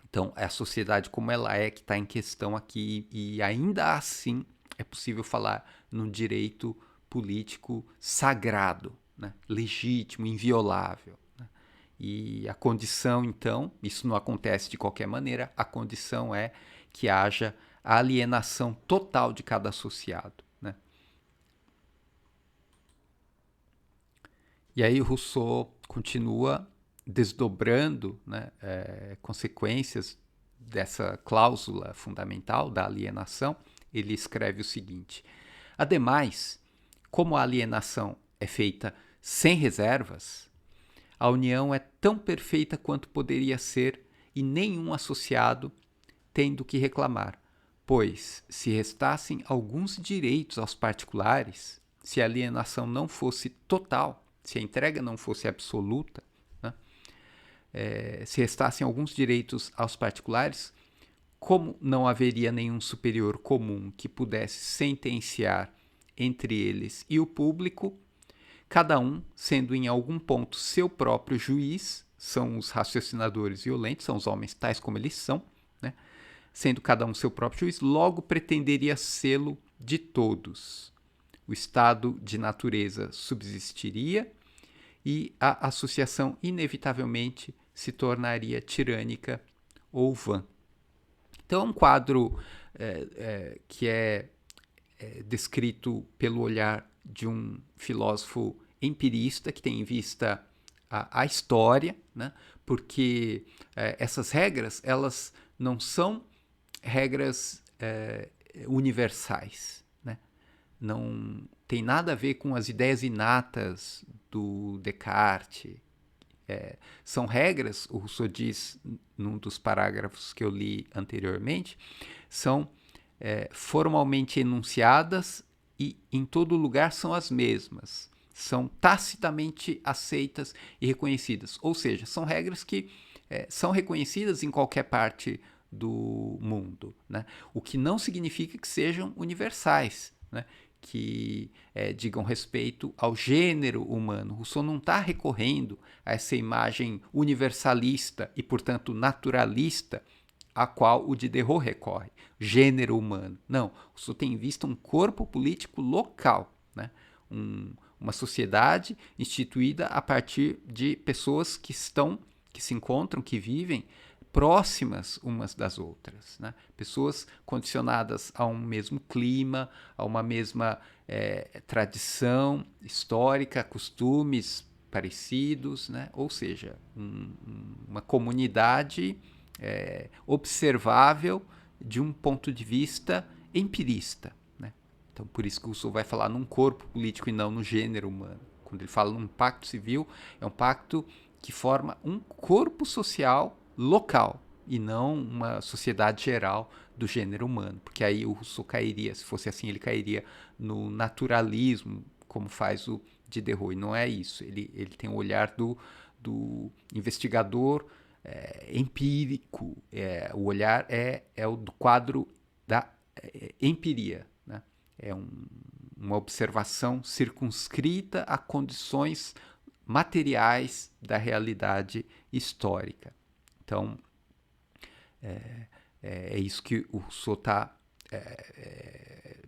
Então, é a sociedade como ela é que está em questão aqui, e ainda assim é possível falar num direito político sagrado, né, legítimo, inviolável. Né? E a condição, então, isso não acontece de qualquer maneira, a condição é que haja a alienação total de cada associado. Né? E aí Rousseau continua desdobrando, né, consequências dessa cláusula fundamental da alienação. Ele escreve o seguinte: ademais, como a alienação é feita sem reservas, a união é tão perfeita quanto poderia ser e nenhum associado tem do que reclamar, pois, se restassem alguns direitos aos particulares, se a alienação não fosse total, se a entrega não fosse absoluta, né, se restassem alguns direitos aos particulares, como não haveria nenhum superior comum que pudesse sentenciar entre eles e o público, cada um sendo em algum ponto seu próprio juiz, são os raciocinadores violentos, são os homens tais como eles são, né? Sendo cada um seu próprio juiz, logo pretenderia sê-lo de todos. O estado de natureza subsistiria e a associação inevitavelmente se tornaria tirânica ou vã. Então é um quadro que é descrito pelo olhar de um filósofo empirista que tem em vista a história, né? Porque essas regras elas não são regras universais, né? Não tem nada a ver com as ideias inatas do Descartes. São regras, o Rousseau diz num dos parágrafos que eu li anteriormente, são formalmente enunciadas e em todo lugar são as mesmas. São tacitamente aceitas e reconhecidas. Ou seja, são regras que são reconhecidas em qualquer parte do mundo, né? O que não significa que sejam universais, né? Que digam respeito ao gênero humano. Rousseau não está recorrendo a essa imagem universalista e, portanto, naturalista a qual o Diderot recorre, gênero humano. Não, Rousseau tem em vista um corpo político local, né? Uma sociedade instituída a partir de pessoas que se encontram, que vivem próximas umas das outras, né? Pessoas condicionadas a um mesmo clima, a uma mesma tradição histórica, costumes parecidos, né? Ou seja, uma comunidade observável de um ponto de vista empirista, né? Então, por isso que o Rousseau vai falar num corpo político e não no gênero humano. Quando ele fala num pacto civil, é um pacto que forma um corpo social local e não uma sociedade geral do gênero humano, porque aí o Rousseau cairia, se fosse assim, ele cairia no naturalismo, como faz o Diderot, e não é isso. Ele tem o olhar do investigador empírico, o olhar é o do quadro da empiria, né? É uma observação circunscrita a condições materiais da realidade histórica. Então, é isso que o Rousseau está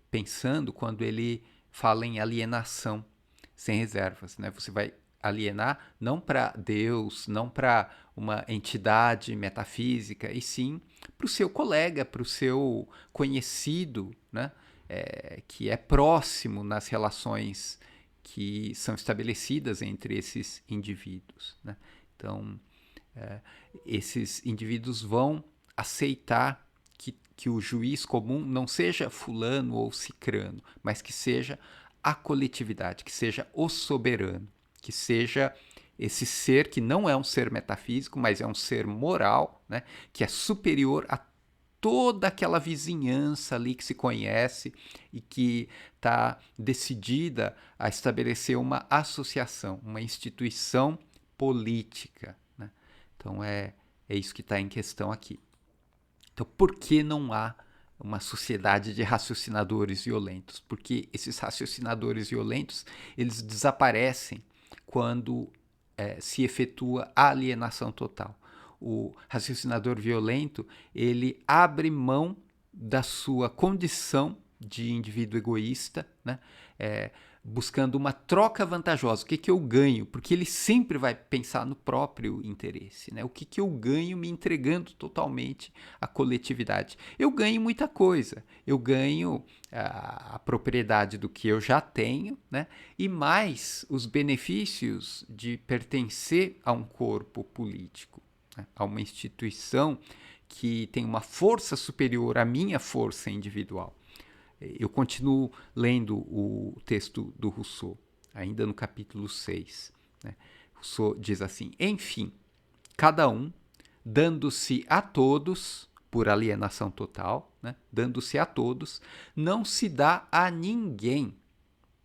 pensando quando ele fala em alienação sem reservas, né? Você vai alienar não para Deus, não para uma entidade metafísica, e sim para o seu colega, para o seu conhecido, né? Que é próximo nas relações que são estabelecidas entre esses indivíduos, né? Então, esses indivíduos vão aceitar que o juiz comum não seja fulano ou cicrano, mas que seja a coletividade, que seja o soberano, que seja esse ser que não é um ser metafísico, mas é um ser moral, né, que é superior a toda aquela vizinhança ali que se conhece e que está decidida a estabelecer uma associação, uma instituição política, né? Então é isso que está em questão aqui. Então, por que não há uma sociedade de raciocinadores violentos? Porque esses raciocinadores violentos, eles desaparecem quando se efetua a alienação total. O raciocinador violento, ele abre mão da sua condição de indivíduo egoísta, né? buscando uma troca vantajosa. O que eu ganho? Porque ele sempre vai pensar no próprio interesse, né? O que eu ganho me entregando totalmente à coletividade? Eu ganho muita coisa. Eu ganho a propriedade do que eu já tenho, né? E mais os benefícios de pertencer a um corpo político, né? A uma instituição que tem uma força superior à minha força individual. Eu continuo lendo o texto do Rousseau, ainda no capítulo 6. Né? Rousseau diz assim: enfim, cada um, dando-se a todos, por alienação total, né? Dando-se a todos, não se dá a ninguém.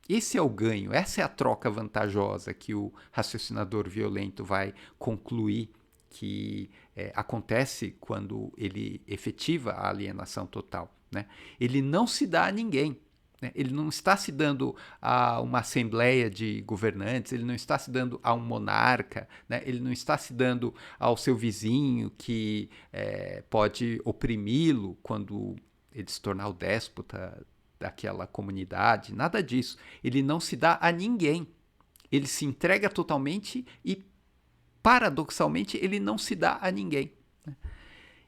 Esse é o ganho, essa é a troca vantajosa que o raciocinador violento vai concluir que acontece quando ele efetiva a alienação total. Né? Ele não se dá a ninguém. Né? Ele não está se dando a uma assembleia de governantes, ele não está se dando a um monarca, né? Ele não está se dando ao seu vizinho que pode oprimi-lo quando ele se tornar o déspota daquela comunidade, nada disso. Ele não se dá a ninguém. Ele se entrega totalmente e, paradoxalmente, ele não se dá a ninguém.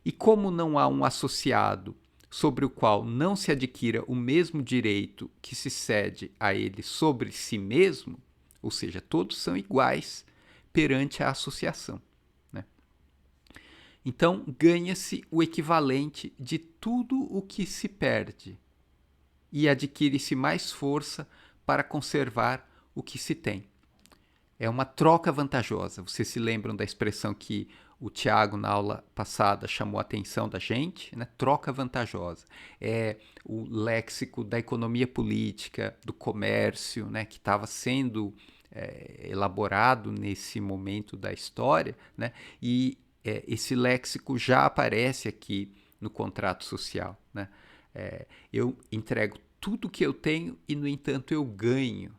E como não há um associado sobre o qual não se adquira o mesmo direito que se cede a ele sobre si mesmo, ou seja, todos são iguais perante a associação. Né? Então, ganha-se o equivalente de tudo o que se perde e adquire-se mais força para conservar o que se tem. É uma troca vantajosa. Vocês se lembram da expressão que o Tiago, na aula passada, chamou a atenção da gente? Né? Troca vantajosa. É o léxico da economia política, do comércio, né? Que estava sendo elaborado nesse momento da história. Né? E esse léxico já aparece aqui no contrato social. Né? Eu entrego tudo que eu tenho e, no entanto, eu ganho,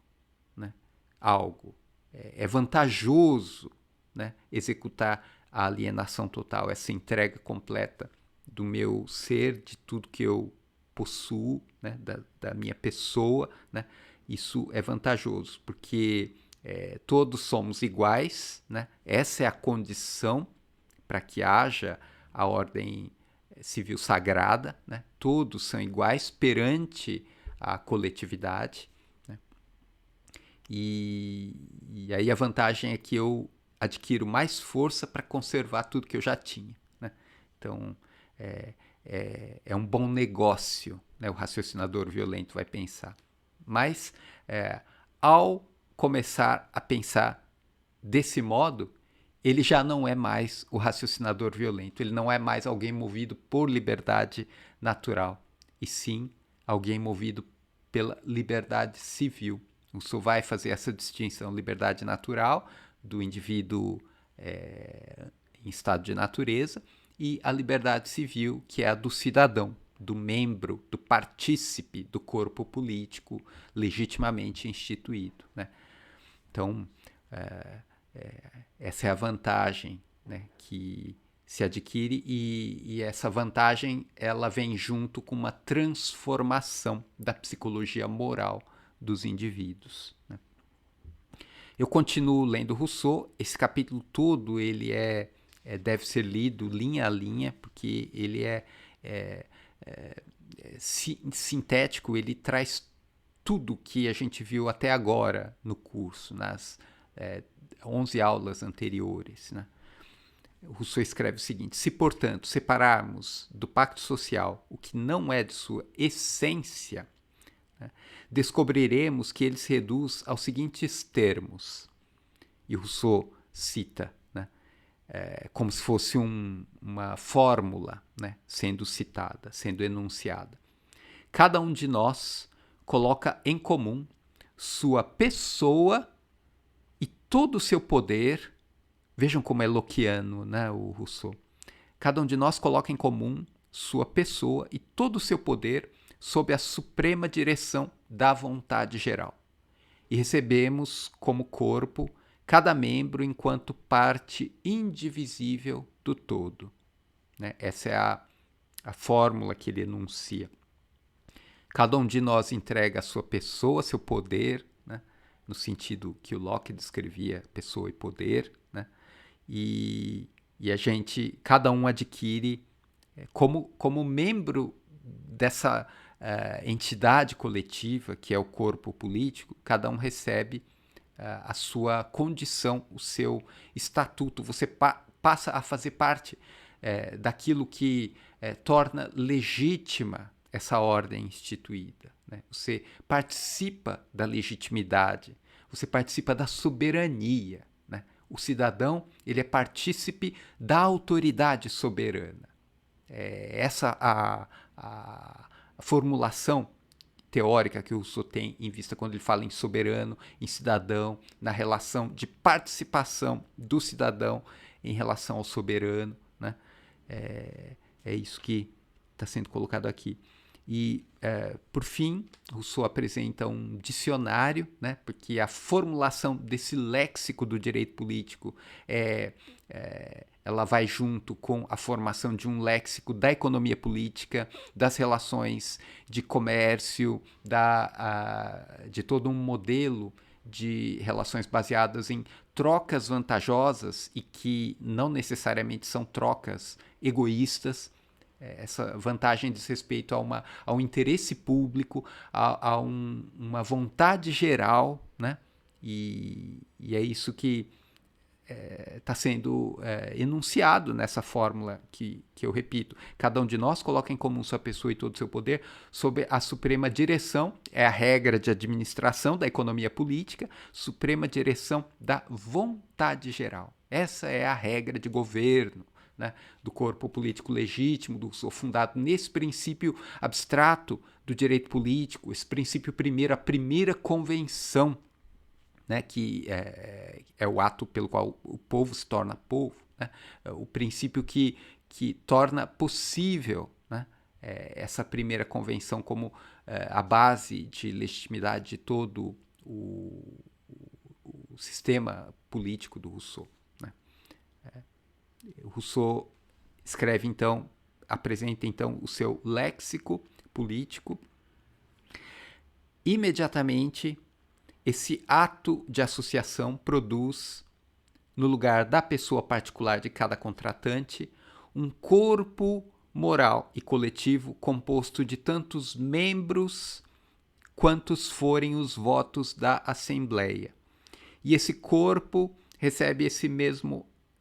né, algo. É vantajoso, né, executar a alienação total, essa entrega completa do meu ser, de tudo que eu possuo, né, da minha pessoa. Né, isso é vantajoso, porque todos somos iguais. Né, essa é a condição para que haja a ordem civil sagrada, né? Todos são iguais perante a coletividade. Né? E aí a vantagem é que eu adquiro mais força para conservar tudo que eu já tinha. Né? Então, é um bom negócio, né? O raciocinador violento vai pensar. Mas, ao começar a pensar desse modo, ele já não é mais o raciocinador violento, ele não é mais alguém movido por liberdade natural, e sim alguém movido pela liberdade civil. O Rousseau vai fazer essa distinção, liberdade natural, do indivíduo em estado de natureza, e a liberdade civil, que é a do cidadão, do membro, do partícipe do corpo político legitimamente instituído. Né? Então, essa é a vantagem, né, que se adquire, e essa vantagem ela vem junto com uma transformação da psicologia moral dos indivíduos. Né? Eu continuo lendo Rousseau. Esse capítulo todo ele deve ser lido linha a linha, porque ele é sintético, ele traz tudo que a gente viu até agora no curso, nas 11 aulas anteriores. Né? Rousseau escreve o seguinte: se, portanto, separarmos do pacto social o que não é de sua essência, né, descobriremos que ele se reduz aos seguintes termos. E Rousseau cita, né, como se fosse uma fórmula, né, sendo citada, sendo enunciada. Cada um de nós coloca em comum sua pessoa e todo o seu poder. Vejam como é lockeano, né, o Rousseau. Cada um de nós coloca em comum sua pessoa e todo o seu poder sob a suprema direção da vontade geral. E recebemos como corpo cada membro enquanto parte indivisível do todo. Né? Essa é a fórmula que ele enuncia. Cada um de nós entrega a sua pessoa, seu poder, no sentido que o Locke descrevia pessoa e poder, né? E a gente, cada um adquire, como membro dessa entidade coletiva, que é o corpo político, cada um recebe a sua condição, o seu estatuto. Você passa a fazer parte daquilo que torna legítima essa ordem instituída, né? Você participa da legitimidade, você participa da soberania, né? O cidadão, ele é partícipe da autoridade soberana. Essa a formulação teórica que o Rousseau tem em vista quando ele fala em soberano, em cidadão, na relação de participação do cidadão em relação ao soberano, né? É isso que está sendo colocado aqui. E, por fim, Rousseau apresenta um dicionário, né, porque a formulação desse léxico do direito político ela vai junto com a formação de um léxico da economia política, das relações de comércio, de todo um modelo de relações baseadas em trocas vantajosas e que não necessariamente são trocas egoístas. Essa vantagem diz respeito a um interesse público, a uma vontade geral, né? E é isso que está sendo enunciado nessa fórmula que eu repito. Cada um de nós coloca em comum sua pessoa e todo o seu poder sob a suprema direção, é a regra de administração da economia política, suprema direção da vontade geral. Essa é a regra de governo, né, do corpo político legítimo, fundado nesse princípio abstrato do direito político, esse princípio primeiro, a primeira convenção, né, que é o ato pelo qual o povo se torna povo, né, o princípio que torna possível, né, essa primeira convenção como a base de legitimidade de todo o sistema político do Rousseau. Rousseau escreve então, apresenta então o seu léxico político. Imediatamente, esse ato de associação produz, no lugar da pessoa particular de cada contratante, um corpo moral e coletivo composto de tantos membros quantos forem os votos da Assembleia. E esse corpo recebe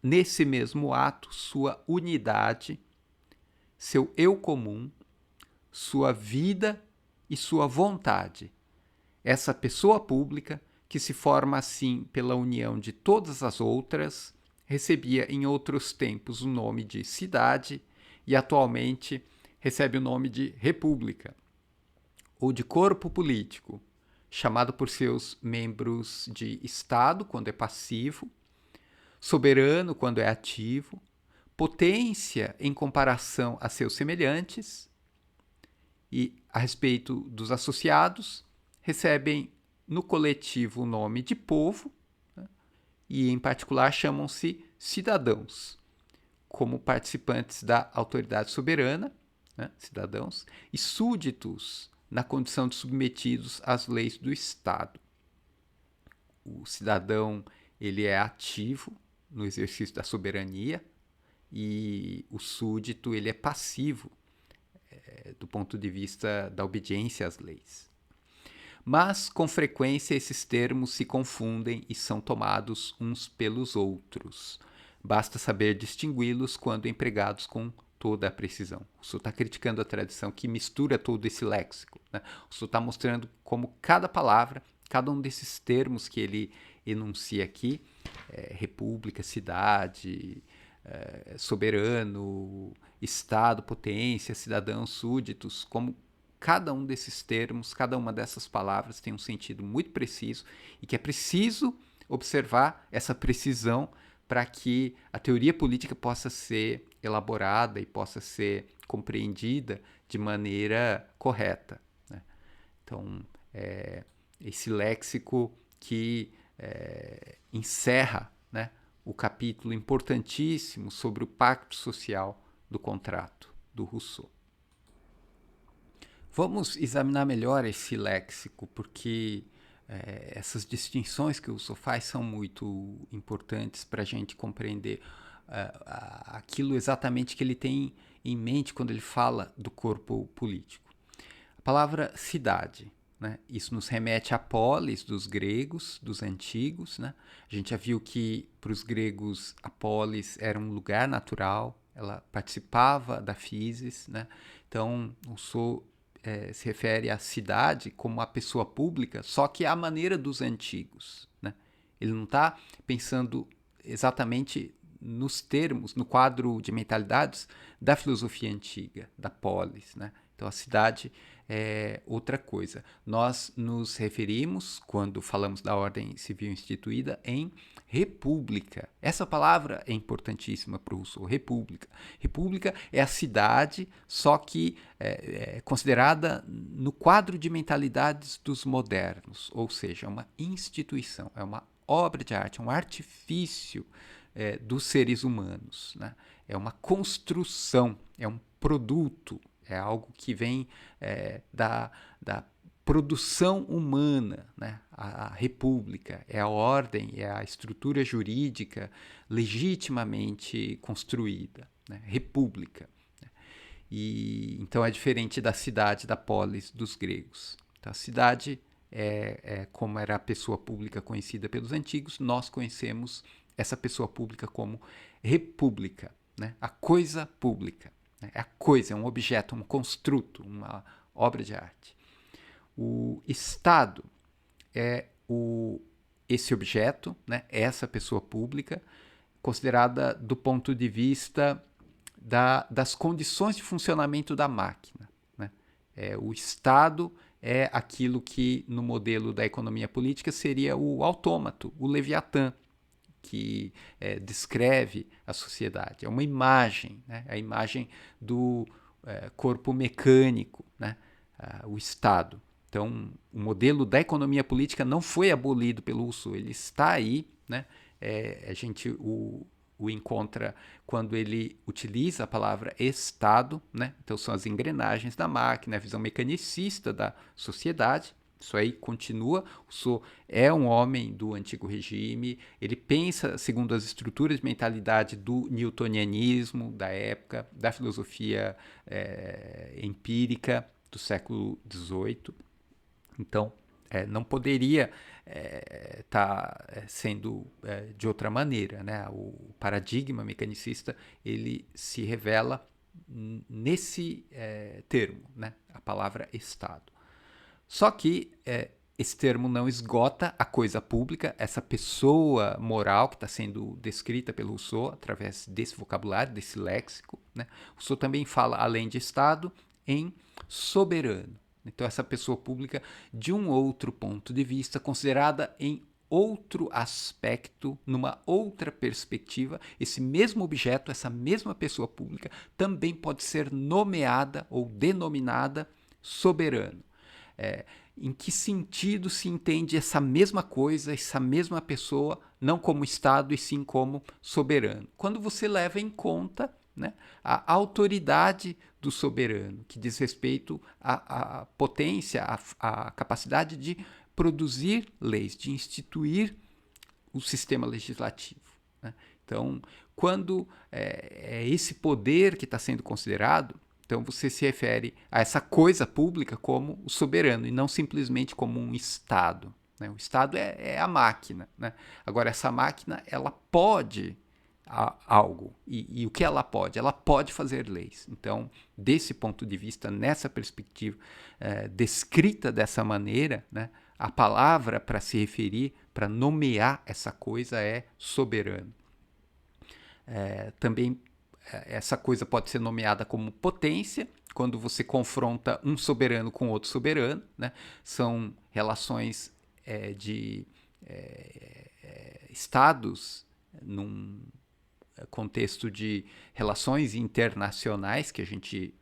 nesse mesmo ato sua unidade, seu eu comum, sua vida e sua vontade. Essa pessoa pública, que se forma assim pela união de todas as outras, recebia em outros tempos o nome de cidade e atualmente recebe o nome de república, ou de corpo político, chamado por seus membros de Estado, quando é passivo, soberano, quando é ativo, potência em comparação a seus semelhantes, e a respeito dos associados, recebem no coletivo o nome de povo, né, e em particular chamam-se cidadãos, como participantes da autoridade soberana, né, cidadãos, e súditos na condição de submetidos às leis do Estado. O cidadão, ele é ativo no exercício da soberania, e o súdito, ele é passivo do ponto de vista da obediência às leis. Mas, com frequência, esses termos se confundem e são tomados uns pelos outros. Basta saber distingui-los quando empregados com toda a precisão. O Rousseau está criticando a tradição que mistura todo esse léxico, né? O Rousseau está mostrando como cada palavra, cada um desses termos que ele enuncia aqui, república, cidade, soberano, Estado, potência, cidadãos, súditos, como cada um desses termos, cada uma dessas palavras tem um sentido muito preciso e que é preciso observar essa precisão para que a teoria política possa ser elaborada e possa ser compreendida de maneira correta, né? Então, esse léxico que encerra, né, o capítulo importantíssimo sobre o pacto social do contrato do Rousseau. Vamos examinar melhor esse léxico, porque Essas distinções que o Rousseau faz são muito importantes para a gente compreender aquilo exatamente que ele tem em mente quando ele fala do corpo político. A palavra cidade, né? Isso nos remete à polis dos gregos, dos antigos. Né? A gente já viu que para os gregos a polis era um lugar natural, ela participava da physis. Né? Então, o Rousseau se refere à cidade como a pessoa pública, só que à maneira dos antigos. Né? Ele não está pensando exatamente nos termos, no quadro de mentalidades da filosofia antiga, da polis. Né? Então, a cidade é outra coisa. Nós nos referimos, quando falamos da ordem civil instituída, em república. Essa palavra é importantíssima para o Rousseau, república. República é a cidade, só que é considerada no quadro de mentalidades dos modernos, ou seja, é uma instituição, é uma obra de arte, é um artifício dos seres humanos. Né? É uma construção, é um produto, é algo que vem da produção humana. Né? A república é a ordem, é a estrutura jurídica legitimamente construída. Né? República. Então é diferente da cidade, da polis dos gregos. Então, a cidade como era a pessoa pública conhecida pelos antigos, nós conhecemos essa pessoa pública como república, né? A coisa pública. Né? É a coisa, é um objeto, um construto, uma obra de arte. O Estado é esse objeto, né? Essa pessoa pública, considerada do ponto de vista das condições de funcionamento da máquina. Né? O Estado é aquilo que, no modelo da economia política, seria o autômato, o Leviatã, que descreve a sociedade. É uma imagem, né? A imagem do corpo mecânico, né? O Estado. Então, o modelo da economia política não foi abolido pelo Rousseau, ele está aí. Né? A gente o encontra quando ele utiliza a palavra Estado. Né? Então, são as engrenagens da máquina, a visão mecanicista da sociedade. Isso aí continua. O Rousseau é um homem do antigo regime, ele pensa segundo as estruturas de mentalidade do newtonianismo da época, da filosofia empírica do século XVIII. Então, não poderia estar sendo de outra maneira. Né? O paradigma mecanicista ele se revela nesse termo, né? A palavra Estado. Só que esse termo não esgota a coisa pública, essa pessoa moral que está sendo descrita pelo Rousseau através desse vocabulário, desse léxico. Né? Rousseau também fala, além de Estado, em soberano. Então, essa pessoa pública, de um outro ponto de vista, considerada em outro aspecto, numa outra perspectiva, esse mesmo objeto, essa mesma pessoa pública, também pode ser nomeada ou denominada soberano. Em que sentido se entende essa mesma coisa, essa mesma pessoa, não como Estado, e sim como soberano? Quando você leva em conta, né, a autoridade do soberano, que diz respeito à potência, à capacidade de produzir leis, de instituir o sistema legislativo. Né? Então, quando é esse poder que está sendo considerado, então você se refere a essa coisa pública como o soberano e não simplesmente como um Estado. Né? O Estado é a máquina. Né? Agora, essa máquina ela pode algo. E o que ela pode? Ela pode fazer leis. Então, desse ponto de vista, nessa perspectiva descrita dessa maneira, né, a palavra para se referir, para nomear essa coisa é soberano. Também essa coisa pode ser nomeada como potência, quando você confronta um soberano com outro soberano. Né? São relações de estados num contexto de relações internacionais, que a gente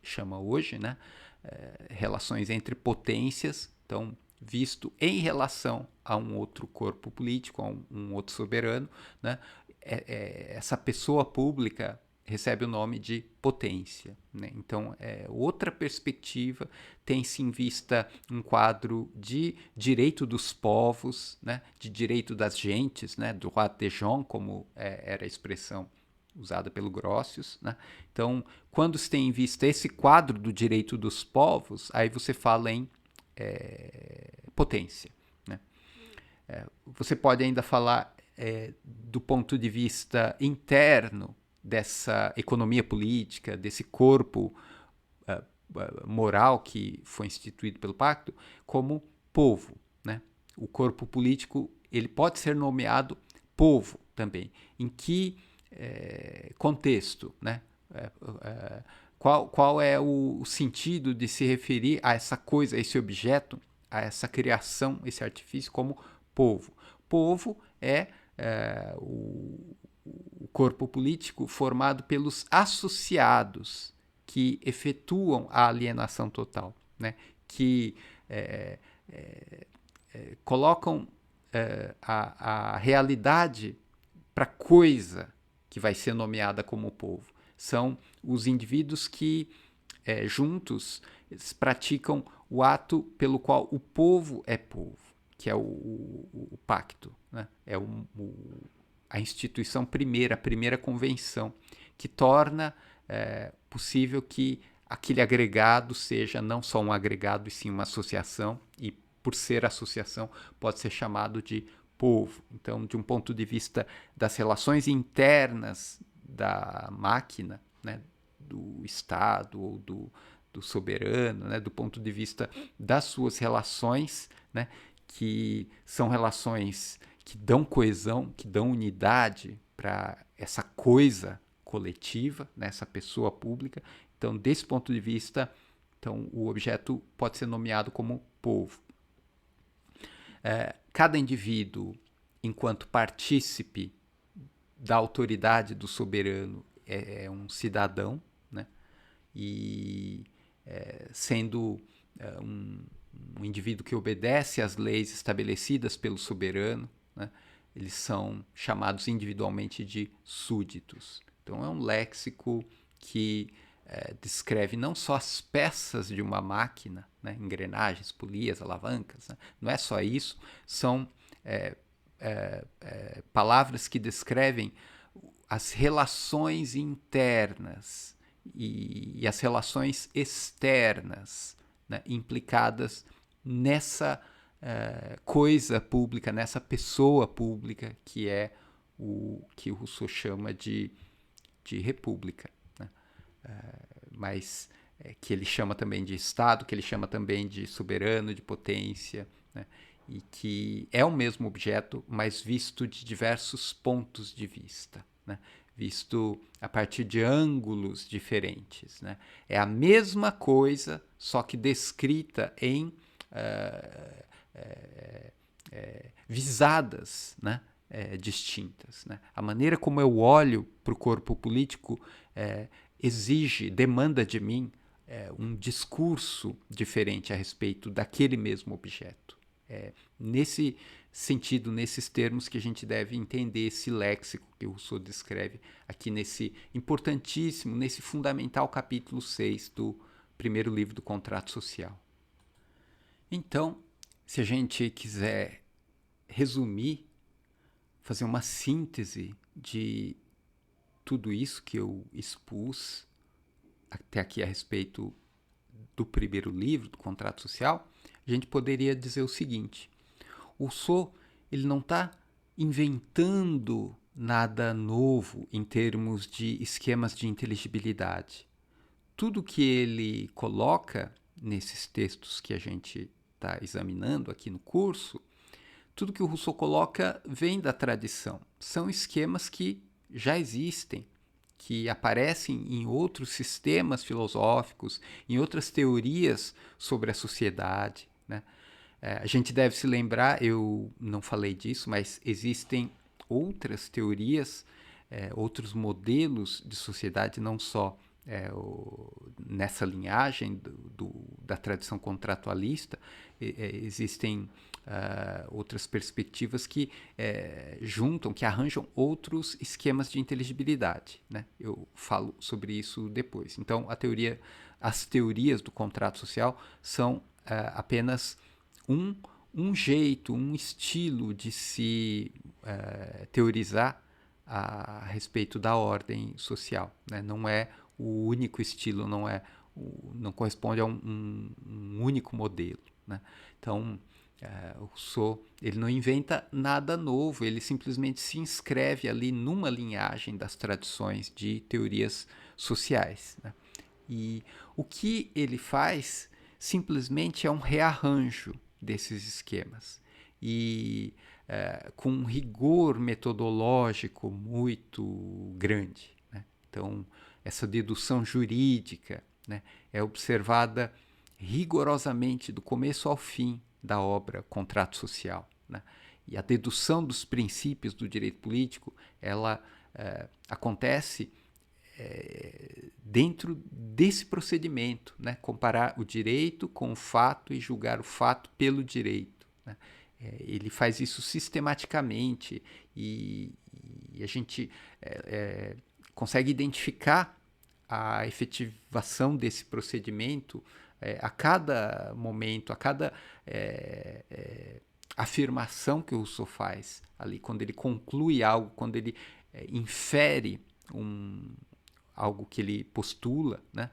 chama hoje, né? Relações entre potências, então, visto em relação a um outro corpo político, a um outro soberano. Né? Essa pessoa pública recebe o nome de potência, né? Então, é outra perspectiva, tem-se em vista um quadro de direito dos povos, né? De direito das gentes, né? Droit des gens, como era a expressão usada pelo Grotius, né? Então, quando se tem em vista esse quadro do direito dos povos, aí você fala em potência, né? Você pode ainda falar do ponto de vista interno dessa economia política, desse corpo moral que foi instituído pelo pacto, como povo, né? O corpo político ele pode ser nomeado povo também. Em que contexto, né? Qual é o sentido de se referir a essa coisa, a esse objeto, a essa criação, esse artifício como povo? Povo é o corpo político formado pelos associados que efetuam a alienação total, né? Que colocam a realidade para a coisa que vai ser nomeada como povo. São os indivíduos que, juntos, praticam o ato pelo qual o povo é povo, que é o pacto, né? É a instituição primeira, a primeira convenção, que torna possível que aquele agregado seja não só um agregado, e sim uma associação, e por ser associação pode ser chamado de povo. Então, de um ponto de vista das relações internas da máquina, né, do Estado ou do soberano, né, do ponto de vista das suas relações, né, que são relações que dão coesão, que dão unidade para essa coisa coletiva, né, essa pessoa pública. Então, desse ponto de vista, então, o objeto pode ser nomeado como povo. Cada indivíduo, enquanto partícipe da autoridade do soberano, é um cidadão, né? E sendo um indivíduo que obedece às leis estabelecidas pelo soberano, né? Eles são chamados individualmente de súditos. Então é um léxico que descreve não só as peças de uma máquina, né? Engrenagens, polias, alavancas, né? Não é só isso, são palavras que descrevem as relações internas e as relações externas, né, implicadas nessa coisa pública, nessa pessoa pública que é o que o Rousseau chama de república, né? Mas que ele chama também de Estado, que ele chama também de soberano, de potência, né? E que é o mesmo objeto, mas visto de diversos pontos de vista, né? Visto a partir de ângulos diferentes, né? É a mesma coisa, só que descrita em visadas, né? Distintas, né? A maneira como eu olho para o corpo político exige, demanda de mim um discurso diferente a respeito daquele mesmo objeto. Nesse sentido, nesses termos que a gente deve entender esse léxico que o Rousseau descreve aqui nesse importantíssimo, nesse fundamental capítulo 6 do primeiro livro do Contrato Social. Então, se a gente quiser resumir, fazer uma síntese de tudo isso que eu expus até aqui a respeito do primeiro livro, do Contrato Social, a gente poderia dizer o seguinte: o Rousseau ele não está inventando nada novo em termos de esquemas de inteligibilidade. Tudo que ele coloca nesses textos que a gente está examinando aqui no curso, tudo que o Rousseau coloca vem da tradição. São esquemas que já existem, que aparecem em outros sistemas filosóficos, em outras teorias sobre a sociedade, né? A gente deve se lembrar, eu não falei disso, mas existem outras teorias, outros modelos de sociedade, não só nessa linhagem da tradição contratualista. Existem outras perspectivas que juntam, que arranjam outros esquemas de inteligibilidade, né? Eu falo sobre isso depois. Então, as teorias do contrato social são apenas um jeito, um estilo de se teorizar a respeito da ordem social, né? Não é o único estilo, não corresponde a um único modelo, né? Então, o Rousseau, ele não inventa nada novo, ele simplesmente se inscreve ali numa linhagem das tradições de teorias sociais, né? E o que ele faz simplesmente é um rearranjo desses esquemas. E com um rigor metodológico muito grande, né? Então, essa dedução jurídica, né, é observada rigorosamente do começo ao fim da obra Contrato Social, né? E a dedução dos princípios do direito político, ela acontece dentro desse procedimento, né? Comparar o direito com o fato e julgar o fato pelo direito, né? Ele faz isso sistematicamente e a gente consegue identificar a efetivação desse procedimento a cada momento, a cada afirmação que o Rousseau faz ali, quando ele conclui algo, quando ele infere algo que ele postula, né?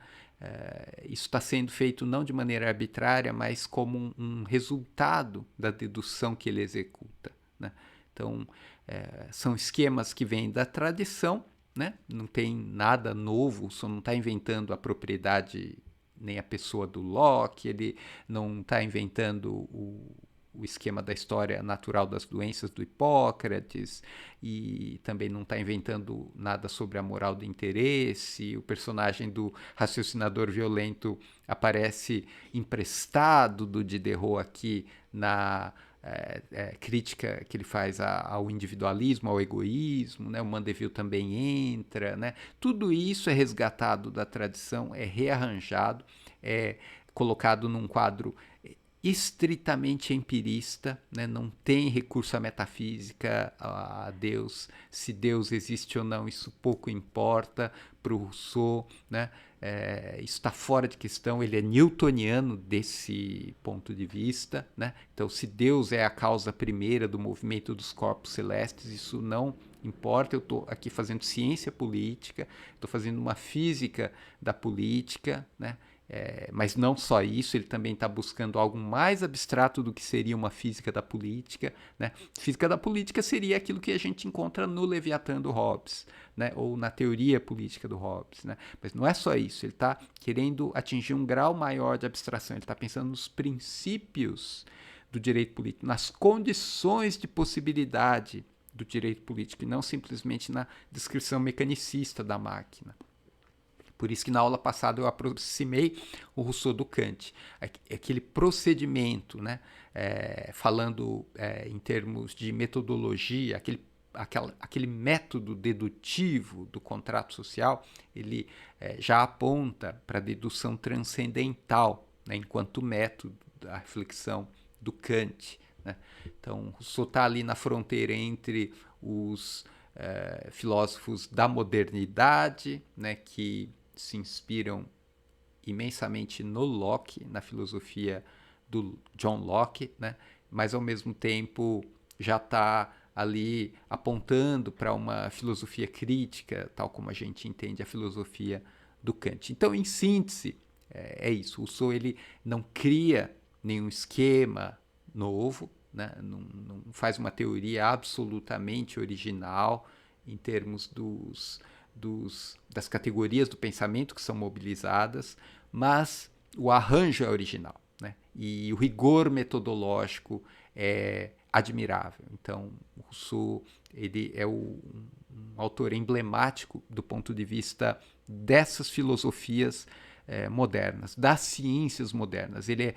Isso está sendo feito não de maneira arbitrária, mas como um resultado da dedução que ele executa, né? Então, são esquemas que vêm da tradição, né? Não tem nada novo, só não está inventando a propriedade nem a pessoa do Locke, ele não está inventando o esquema da história natural das doenças do Hipócrates e também não está inventando nada sobre a moral do interesse. O personagem do raciocinador violento aparece emprestado do Diderot aqui na crítica que ele faz ao individualismo, ao egoísmo, né? O Mandeville também entra, né? Tudo isso é resgatado da tradição, é rearranjado, é colocado num quadro estritamente empirista, né? Não tem recurso à metafísica, a Deus, se Deus existe ou não, isso pouco importa para o Rousseau, né? Isso está fora de questão, ele é newtoniano desse ponto de vista, né? Então, se Deus é a causa primeira do movimento dos corpos celestes, isso não importa, eu estou aqui fazendo ciência política, estou fazendo uma física da política, né? Mas não só isso, ele também está buscando algo mais abstrato do que seria uma física da política, né? Física da política seria aquilo que a gente encontra no Leviatã do Hobbes, né? Ou na teoria política do Hobbes, né? Mas não é só isso, ele está querendo atingir um grau maior de abstração, ele está pensando nos princípios do direito político, nas condições de possibilidade do direito político, e não simplesmente na descrição mecanicista da máquina. Por isso que na aula passada eu aproximei o Rousseau do Kant, aquele procedimento, né? Falando em termos de metodologia, aquele método dedutivo do contrato social, ele já aponta para a dedução transcendental, né? Enquanto método da reflexão do Kant, né? Então, Rousseau está ali na fronteira entre os filósofos da modernidade, né? Que se inspiram imensamente no Locke, na filosofia do John Locke, né? Mas ao mesmo tempo já está ali apontando para uma filosofia crítica, tal como a gente entende a filosofia do Kant. Então, em síntese, é isso. O Rousseau ele não cria nenhum esquema novo, né? Não faz uma teoria absolutamente original em termos das categorias do pensamento que são mobilizadas, mas o arranjo é original, né? E o rigor metodológico é admirável. Então, o Rousseau ele é um autor emblemático do ponto de vista dessas filosofias modernas, das ciências modernas. Ele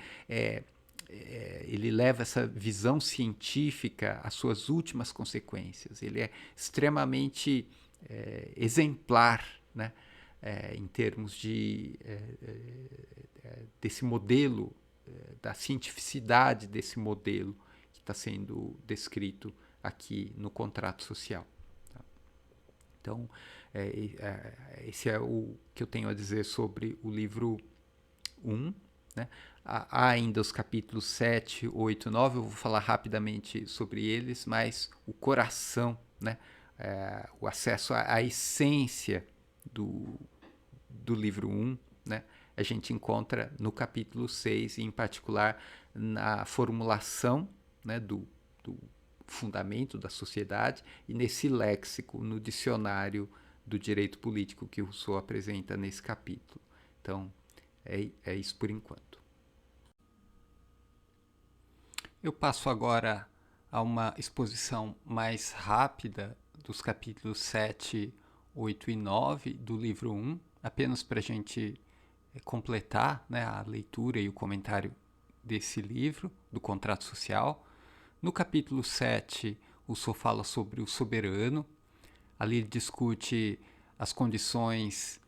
leva essa visão científica às suas últimas consequências. Ele é extremamente exemplar, né? Em termos desse modelo, da cientificidade desse modelo está sendo descrito aqui no contrato social. Tá? Então, esse é o que eu tenho a dizer sobre o livro 1. Né? Há ainda os capítulos 7, 8, 9, eu vou falar rapidamente sobre eles, mas o coração, né? O acesso à essência do livro 1, né? A gente encontra no capítulo 6, e em particular na formulação, né, do fundamento da sociedade e nesse léxico, no dicionário do direito político que Rousseau apresenta nesse capítulo. Então, é isso por enquanto. Eu passo agora a uma exposição mais rápida dos capítulos 7, 8 e 9 do livro 1, apenas para a gente completar, né, a leitura e o comentário desse livro, do contrato social. No capítulo 7, Rousseau fala sobre o soberano. Ali ele discute as condições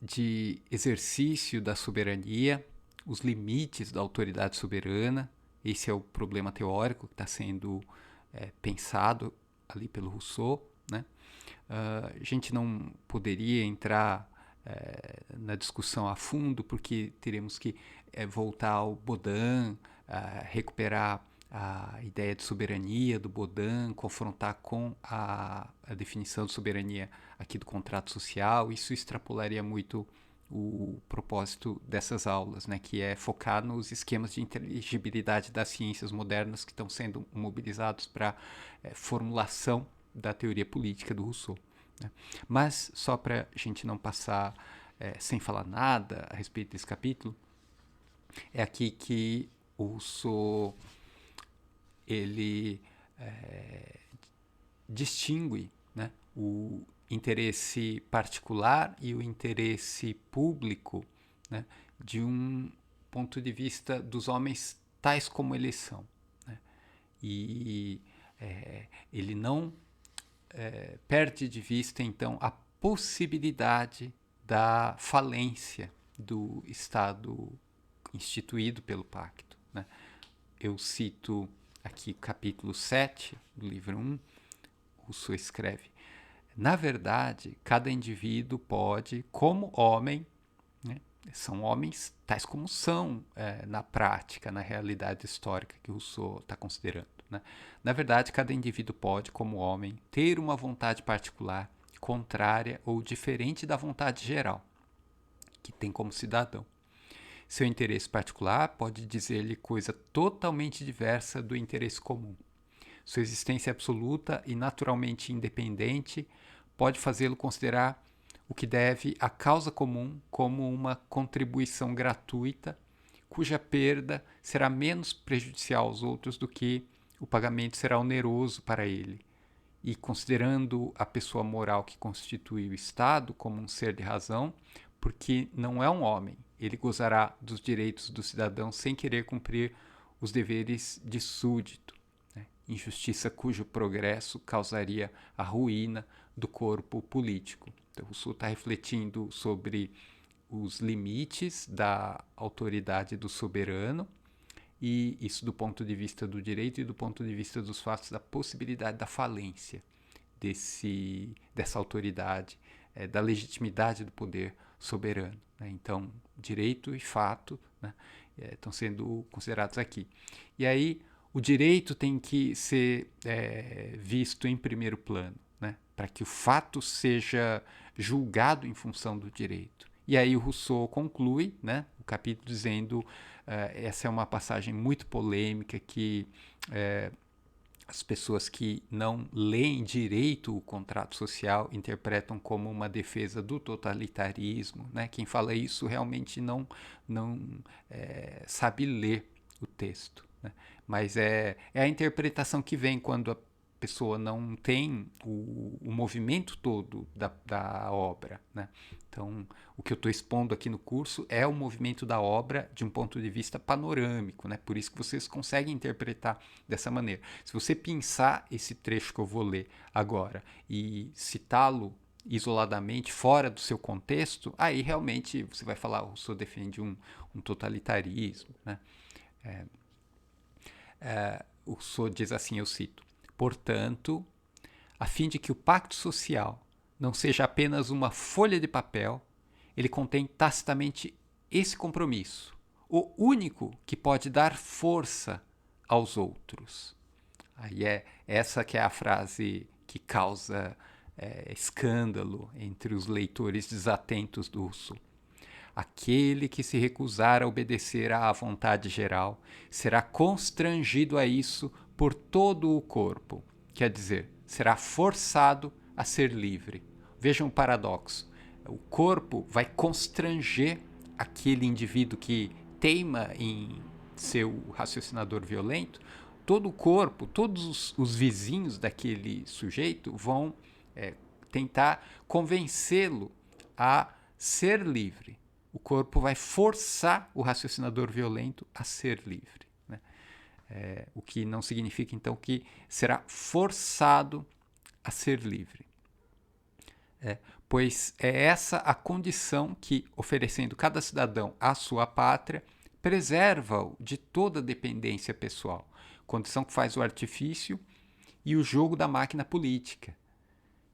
de exercício da soberania, os limites da autoridade soberana. Esse é o problema teórico que está sendo pensado ali pelo Rousseau. Né? A gente não poderia entrar na discussão a fundo, porque teremos que voltar ao Baudin, recuperar a ideia de soberania do Baudin, confrontar com a definição de soberania aqui do contrato social. Isso extrapolaria muito o propósito dessas aulas, né, que é focar nos esquemas de inteligibilidade das ciências modernas que estão sendo mobilizados para formulação da teoria política do Rousseau. Né? Mas, só para a gente não passar sem falar nada a respeito desse capítulo, é aqui que o Rousseau ele distingue, né, o interesse particular e o interesse público, né, de um ponto de vista dos homens tais como eles são. Né? E ele não perde de vista, então, a possibilidade da falência do Estado instituído pelo pacto. Né? Eu cito aqui capítulo 7 do livro 1, Rousseau escreve: na verdade, cada indivíduo pode, como homem, né, são homens tais como são na prática, na realidade histórica que Rousseau está considerando. Né? Na verdade, cada indivíduo pode, como homem, ter uma vontade particular, contrária ou diferente da vontade geral, que tem como cidadão. Seu interesse particular pode dizer-lhe coisa totalmente diversa do interesse comum. Sua existência absoluta e naturalmente independente pode fazê-lo considerar o que deve à causa comum como uma contribuição gratuita, cuja perda será menos prejudicial aos outros do que o pagamento será oneroso para ele. E considerando a pessoa moral que constitui o Estado como um ser de razão, porque não é um homem, ele gozará dos direitos do cidadão sem querer cumprir os deveres de súdito. Né? Injustiça cujo progresso causaria a ruína do corpo político. Então, Rousseau está refletindo sobre os limites da autoridade do soberano, e isso do ponto de vista do direito e do ponto de vista dos fatos da possibilidade da falência dessa autoridade, da legitimidade do poder soberano. Né? Então, direito e fato, né, estão sendo considerados aqui. E aí, o direito tem que ser visto em primeiro plano, né, para que o fato seja julgado em função do direito. E aí o Rousseau conclui, né, o capítulo dizendo, essa é uma passagem muito polêmica, que as pessoas que não leem direito o contrato social interpretam como uma defesa do totalitarismo. Né? Quem fala isso realmente não sabe ler o texto. Né? Mas é a interpretação que vem quando a pessoa não tem o movimento todo da obra. Né? Então, o que eu estou expondo aqui no curso é o movimento da obra de um ponto de vista panorâmico, né? Por isso que vocês conseguem interpretar dessa maneira. Se você pensar esse trecho que eu vou ler agora e citá-lo isoladamente, fora do seu contexto, aí realmente você vai falar, o Rousseau defende um totalitarismo. Né? O Rousseau diz assim, eu cito: portanto, a fim de que o pacto social não seja apenas uma folha de papel, ele contém tacitamente esse compromisso, o único que pode dar força aos outros. Aí essa que é a frase que causa escândalo entre os leitores desatentos do Rousseau. Aquele que se recusar a obedecer à vontade geral será constrangido a isso por todo o corpo. Quer dizer, será forçado a ser livre. Vejam o paradoxo. O corpo vai constranger aquele indivíduo que teima em ser o raciocinador violento. Todo o corpo, todos os vizinhos daquele sujeito vão tentar convencê-lo a ser livre. O corpo vai forçar o raciocinador violento a ser livre. Né? O que não significa, então, que será forçado a ser livre. Pois é essa a condição que, oferecendo cada cidadão à sua pátria, preserva-o de toda dependência pessoal, condição que faz o artifício e o jogo da máquina política,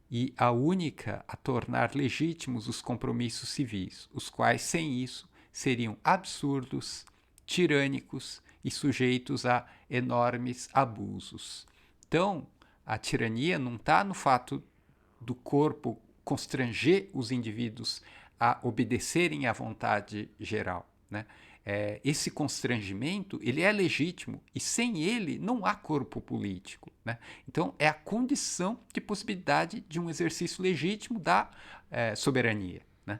e a única a tornar legítimos os compromissos civis, os quais, sem isso, seriam absurdos, tirânicos e sujeitos a enormes abusos. Então, a tirania não está no fato do corpo constranger os indivíduos a obedecerem à vontade geral, né? Esse constrangimento ele é legítimo e sem ele não há corpo político. Né? Então é a condição de possibilidade de um exercício legítimo da soberania. Né?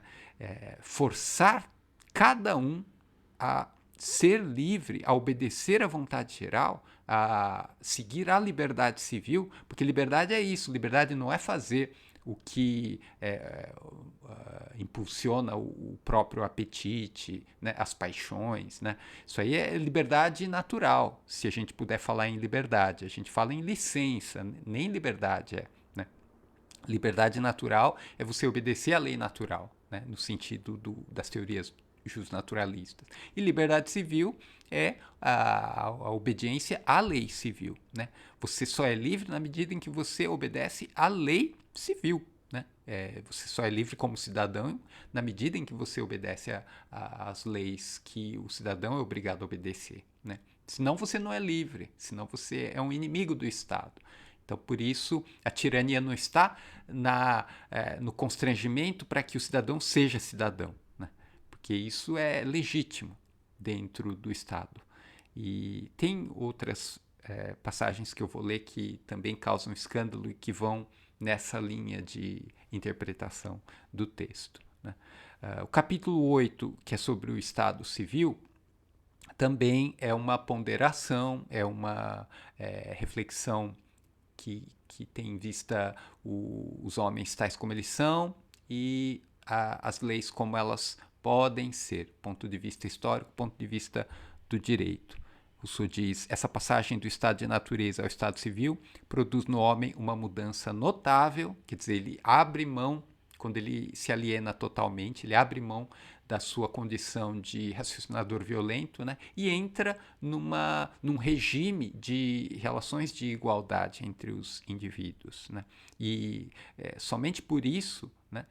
Forçar cada um a ser livre, a obedecer à vontade geral, a seguir a liberdade civil, porque liberdade é isso, liberdade não é fazer o que impulsiona o próprio apetite, né, as paixões. Né? Isso aí é liberdade natural, se a gente puder falar em liberdade. A gente fala em licença, nem liberdade é. Né? Liberdade natural é você obedecer à lei natural, né, no sentido das teorias justnaturalistas. E liberdade civil é a obediência à lei civil. Né? Você só é livre na medida em que você obedece à lei civil. Né? Você só é livre como cidadão na medida em que você obedece às leis que o cidadão é obrigado a obedecer. Né? Senão você não é livre, senão você é um inimigo do Estado. Então, por isso, a tirania não está no constrangimento para que o cidadão seja cidadão, né? Porque isso é legítimo dentro do Estado. E tem outras passagens que eu vou ler que também causam escândalo e que vão nessa linha de interpretação do texto. Né? O capítulo 8, que é sobre o Estado Civil, também é uma ponderação, é uma reflexão que tem em vista os homens tais como eles são e as leis como elas podem ser, ponto de vista histórico, ponto de vista do direito. Rousseau diz: essa passagem do estado de natureza ao estado civil produz no homem uma mudança notável, quer dizer, ele abre mão, quando ele se aliena totalmente, ele abre mão da sua condição de raciocinador violento, né, e entra num regime de relações de igualdade entre os indivíduos. Né, e somente por isso, né,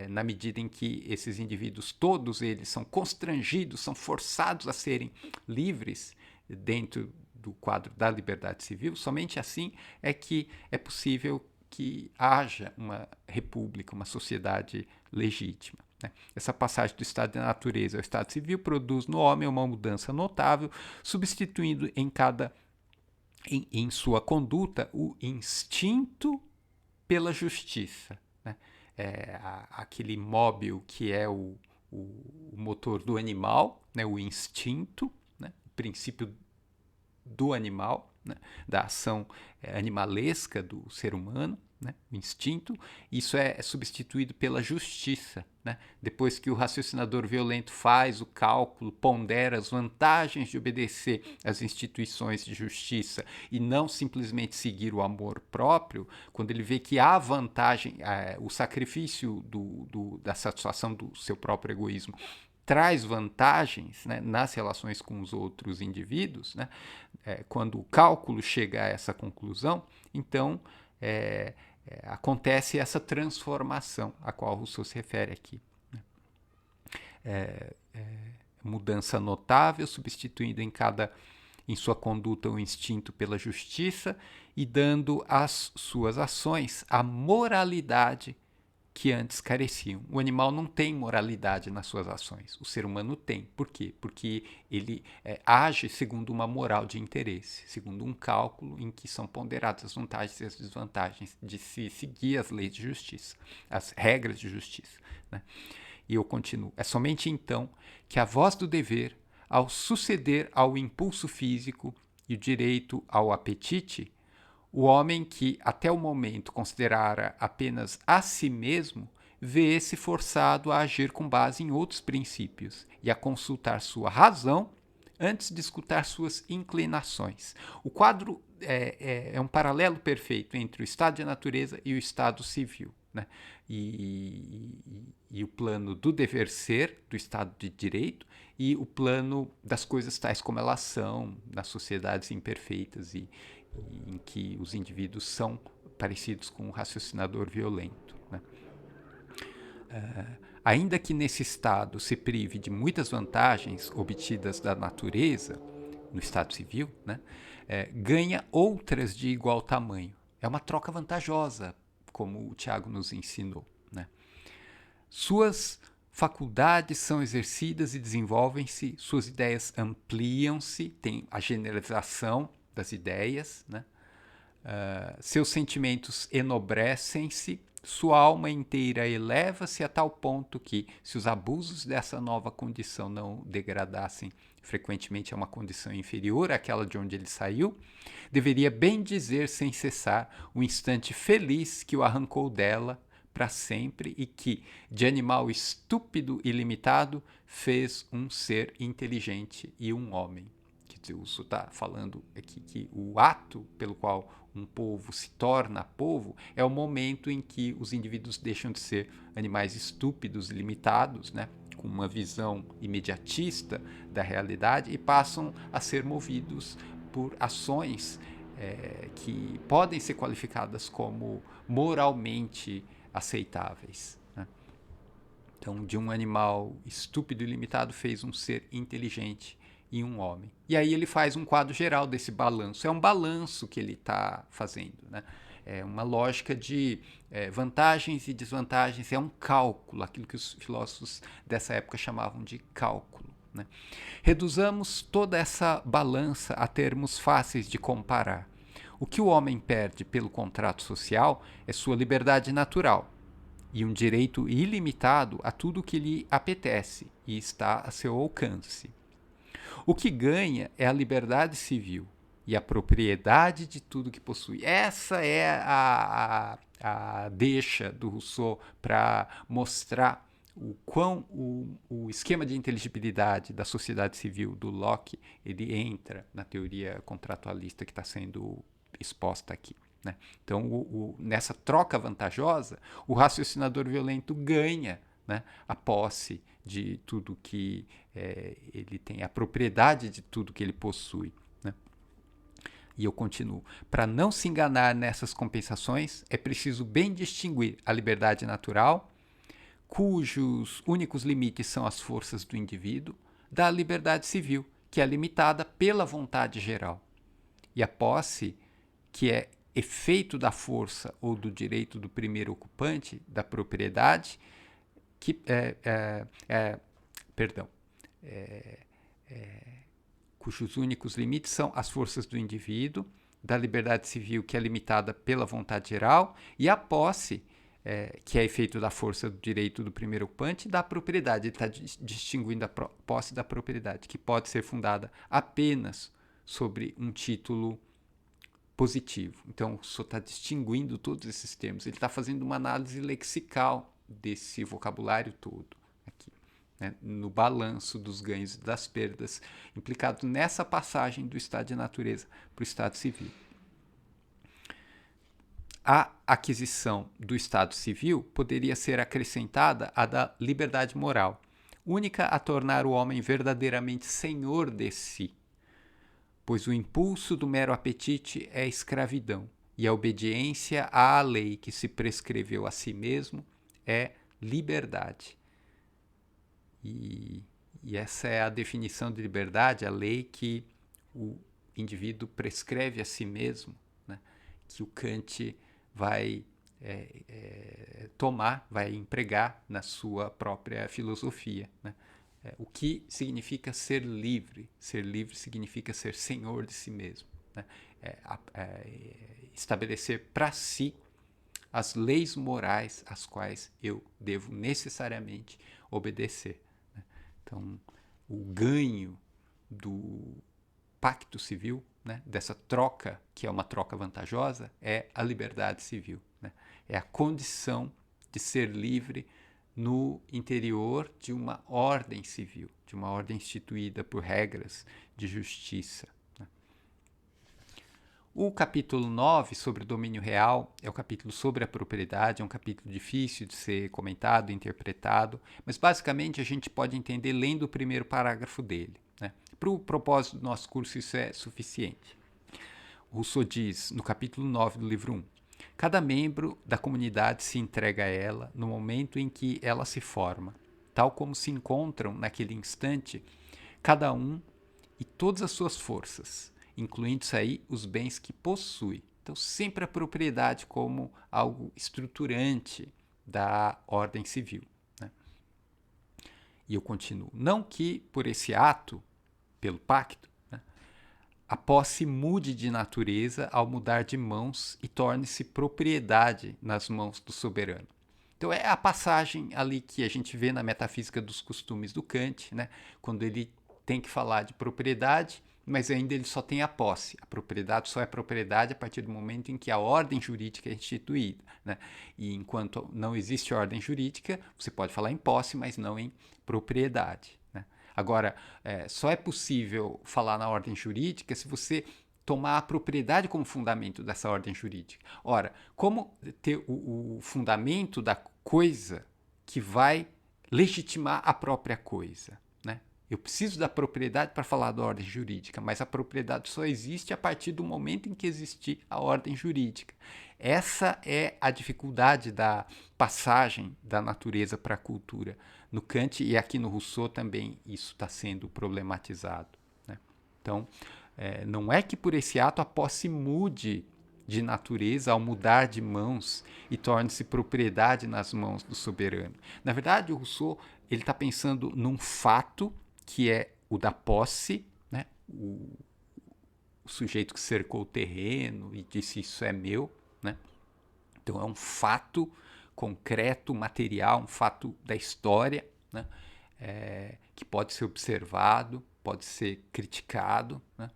na medida em que esses indivíduos, todos eles, são constrangidos, são forçados a serem livres dentro do quadro da liberdade civil, somente assim é que é possível que haja uma república, uma sociedade legítima. Né? Essa passagem do estado de natureza ao estado civil produz no homem uma mudança notável, substituindo em sua conduta o instinto pela justiça. Né? Aquele móvel que é o motor do animal, né? O instinto, né? O princípio do animal, né? Da ação animalesca do ser humano, né? O instinto, isso é substituído pela justiça. Né? Depois que o raciocinador violento faz o cálculo, pondera as vantagens de obedecer às instituições de justiça e não simplesmente seguir o amor próprio, quando ele vê que há vantagem, o sacrifício da satisfação do seu próprio egoísmo traz vantagens, né, nas relações com os outros indivíduos, né, quando o cálculo chega a essa conclusão, então acontece essa transformação a qual Rousseau se refere aqui. Né? Mudança notável, substituindo em sua conduta o instinto pela justiça e dando às suas ações a moralidade que antes careciam. O animal não tem moralidade nas suas ações, o ser humano tem. Por quê? Porque ele age segundo uma moral de interesse, segundo um cálculo em que são ponderadas as vantagens e as desvantagens de se seguir as leis de justiça, as regras de justiça. Né? E eu continuo. É somente então que a voz do dever, ao suceder ao impulso físico e o direito ao apetite, o homem que até o momento considerara apenas a si mesmo, vê-se forçado a agir com base em outros princípios e a consultar sua razão antes de escutar suas inclinações. O quadro é um paralelo perfeito entre o estado de natureza e o estado civil. Né? E o plano do dever ser, do estado de direito, e o plano das coisas tais como elas são nas sociedades imperfeitas e em que os indivíduos são parecidos com um raciocinador violento. Né? Ainda que nesse estado se prive de muitas vantagens obtidas da natureza, no estado civil, né, ganha outras de igual tamanho. É uma troca vantajosa, como o Tiago nos ensinou. Né? Suas faculdades são exercidas e desenvolvem-se, suas ideias ampliam-se, tem a generalização das ideias, né? Seus sentimentos enobrecem-se, sua alma inteira eleva-se a tal ponto que, se os abusos dessa nova condição não degradassem frequentemente a uma condição inferior àquela de onde ele saiu, deveria bem dizer sem cessar o instante feliz que o arrancou dela para sempre e que, de animal estúpido e limitado, fez um ser inteligente e um homem. O Rousseau está falando aqui que o ato pelo qual um povo se torna povo é o momento em que os indivíduos deixam de ser animais estúpidos e limitados, né, com uma visão imediatista da realidade, e passam a ser movidos por ações que podem ser qualificadas como moralmente aceitáveis. Né? Então, de um animal estúpido e limitado fez um ser inteligente e um homem. E aí ele faz um quadro geral desse balanço. É um balanço que ele está fazendo. Né? É uma lógica de vantagens e desvantagens. É um cálculo, aquilo que os filósofos dessa época chamavam de cálculo. Né? Reduzamos toda essa balança a termos fáceis de comparar. O que o homem perde pelo contrato social é sua liberdade natural e um direito ilimitado a tudo o que lhe apetece e está a seu alcance. O que ganha é a liberdade civil e a propriedade de tudo que possui. Essa é a deixa do Rousseau para mostrar o quão o esquema de inteligibilidade da sociedade civil do Locke ele entra na teoria contratualista que está sendo exposta aqui. Né? Então, nessa troca vantajosa, o raciocinador violento ganha, né, a posse de tudo que ele tem, a propriedade de tudo que ele possui. Né? E eu continuo. Para não se enganar nessas compensações, é preciso bem distinguir a liberdade natural, cujos únicos limites são as forças do indivíduo, da liberdade civil, que é limitada pela vontade geral. E a posse, que é efeito da força ou do direito do primeiro ocupante da propriedade, cujos únicos limites são as forças do indivíduo, da liberdade civil, que é limitada pela vontade geral, e a posse, que é efeito da força do direito do primeiro ocupante, da propriedade. Ele está distinguindo a posse da propriedade, que pode ser fundada apenas sobre um título positivo. Então, o Rousseau está distinguindo todos esses termos. Ele está fazendo uma análise lexical desse vocabulário todo aqui, né, no balanço dos ganhos e das perdas implicados nessa passagem do estado de natureza para o estado civil. A aquisição do estado civil poderia ser acrescentada à da liberdade moral, única a tornar o homem verdadeiramente senhor de si, pois o impulso do mero apetite é escravidão, e a obediência à lei que se prescreveu a si mesmo é liberdade. E essa é a definição de liberdade, a lei que o indivíduo prescreve a si mesmo, né? Que o Kant vai tomar, vai empregar na sua própria filosofia, né? O que significa ser livre? Ser livre significa ser senhor de si mesmo, né? Estabelecer para si as leis morais às quais eu devo necessariamente obedecer, né? Então, o ganho do pacto civil, né, dessa troca, que é uma troca vantajosa, é a liberdade civil, né? É a condição de ser livre no interior de uma ordem civil, de uma ordem instituída por regras de justiça, né? O capítulo 9, sobre o domínio real, é o capítulo sobre a propriedade, é um capítulo difícil de ser comentado, interpretado, mas basicamente a gente pode entender lendo o primeiro parágrafo dele, né? Para o propósito do nosso curso isso é suficiente. Rousseau diz, no capítulo 9 do livro 1, cada membro da comunidade se entrega a ela no momento em que ela se forma, tal como se encontram naquele instante cada um e todas as suas forças, incluindo-se aí os bens que possui. Então, sempre a propriedade como algo estruturante da ordem civil, né? E eu continuo. Não que por esse ato, pelo pacto, né, a posse mude de natureza ao mudar de mãos e torne-se propriedade nas mãos do soberano. Então é a passagem ali que a gente vê na Metafísica dos Costumes do Kant, né, quando ele tem que falar de propriedade, mas ainda ele só tem a posse. A propriedade só é propriedade a partir do momento em que a ordem jurídica é instituída, né? E enquanto não existe ordem jurídica, você pode falar em posse, mas não em propriedade, né? Agora, só é possível falar na ordem jurídica se você tomar a propriedade como fundamento dessa ordem jurídica. Ora, como ter o fundamento da coisa que vai legitimar a própria coisa, né? Eu preciso da propriedade para falar da ordem jurídica, mas a propriedade só existe a partir do momento em que existir a ordem jurídica. Essa é a dificuldade da passagem da natureza para a cultura. No Kant e aqui no Rousseau também isso está sendo problematizado, né? Então, não é que por esse ato a posse mude de natureza ao mudar de mãos e torne-se propriedade nas mãos do soberano. Na verdade, o Rousseau ele está pensando num fato que é o da posse, né? O sujeito que cercou o terreno e disse isso é meu, né? Então é um fato concreto, material, um fato da história, né? Que pode ser observado, pode ser criticado, né?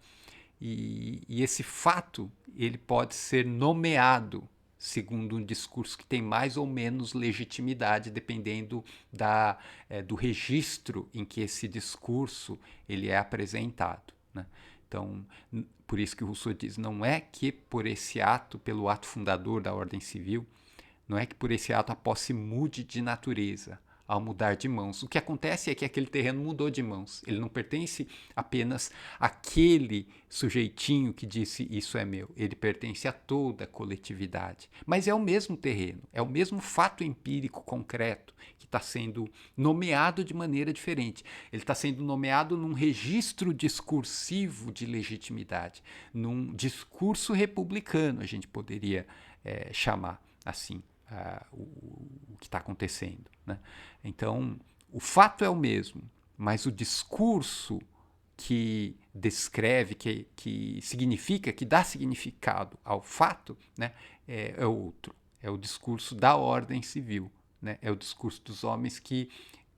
E esse fato ele pode ser nomeado segundo um discurso que tem mais ou menos legitimidade, dependendo do registro em que esse discurso ele é apresentado, né? Então, por isso que o Rousseau diz, não é que por esse ato, pelo ato fundador da ordem civil, não é que por esse ato a posse mude de natureza ao mudar de mãos. O que acontece é que aquele terreno mudou de mãos. Ele não pertence apenas àquele sujeitinho que disse isso é meu. Ele pertence a toda a coletividade. Mas é o mesmo terreno, é o mesmo fato empírico concreto que está sendo nomeado de maneira diferente. Ele está sendo nomeado num registro discursivo de legitimidade, num discurso republicano, a gente poderia chamar assim. O que está acontecendo, né? Então, o fato é o mesmo, mas o discurso que descreve, que significa, que dá significado ao fato, né, é outro. É o discurso da ordem civil, né? É o discurso dos homens que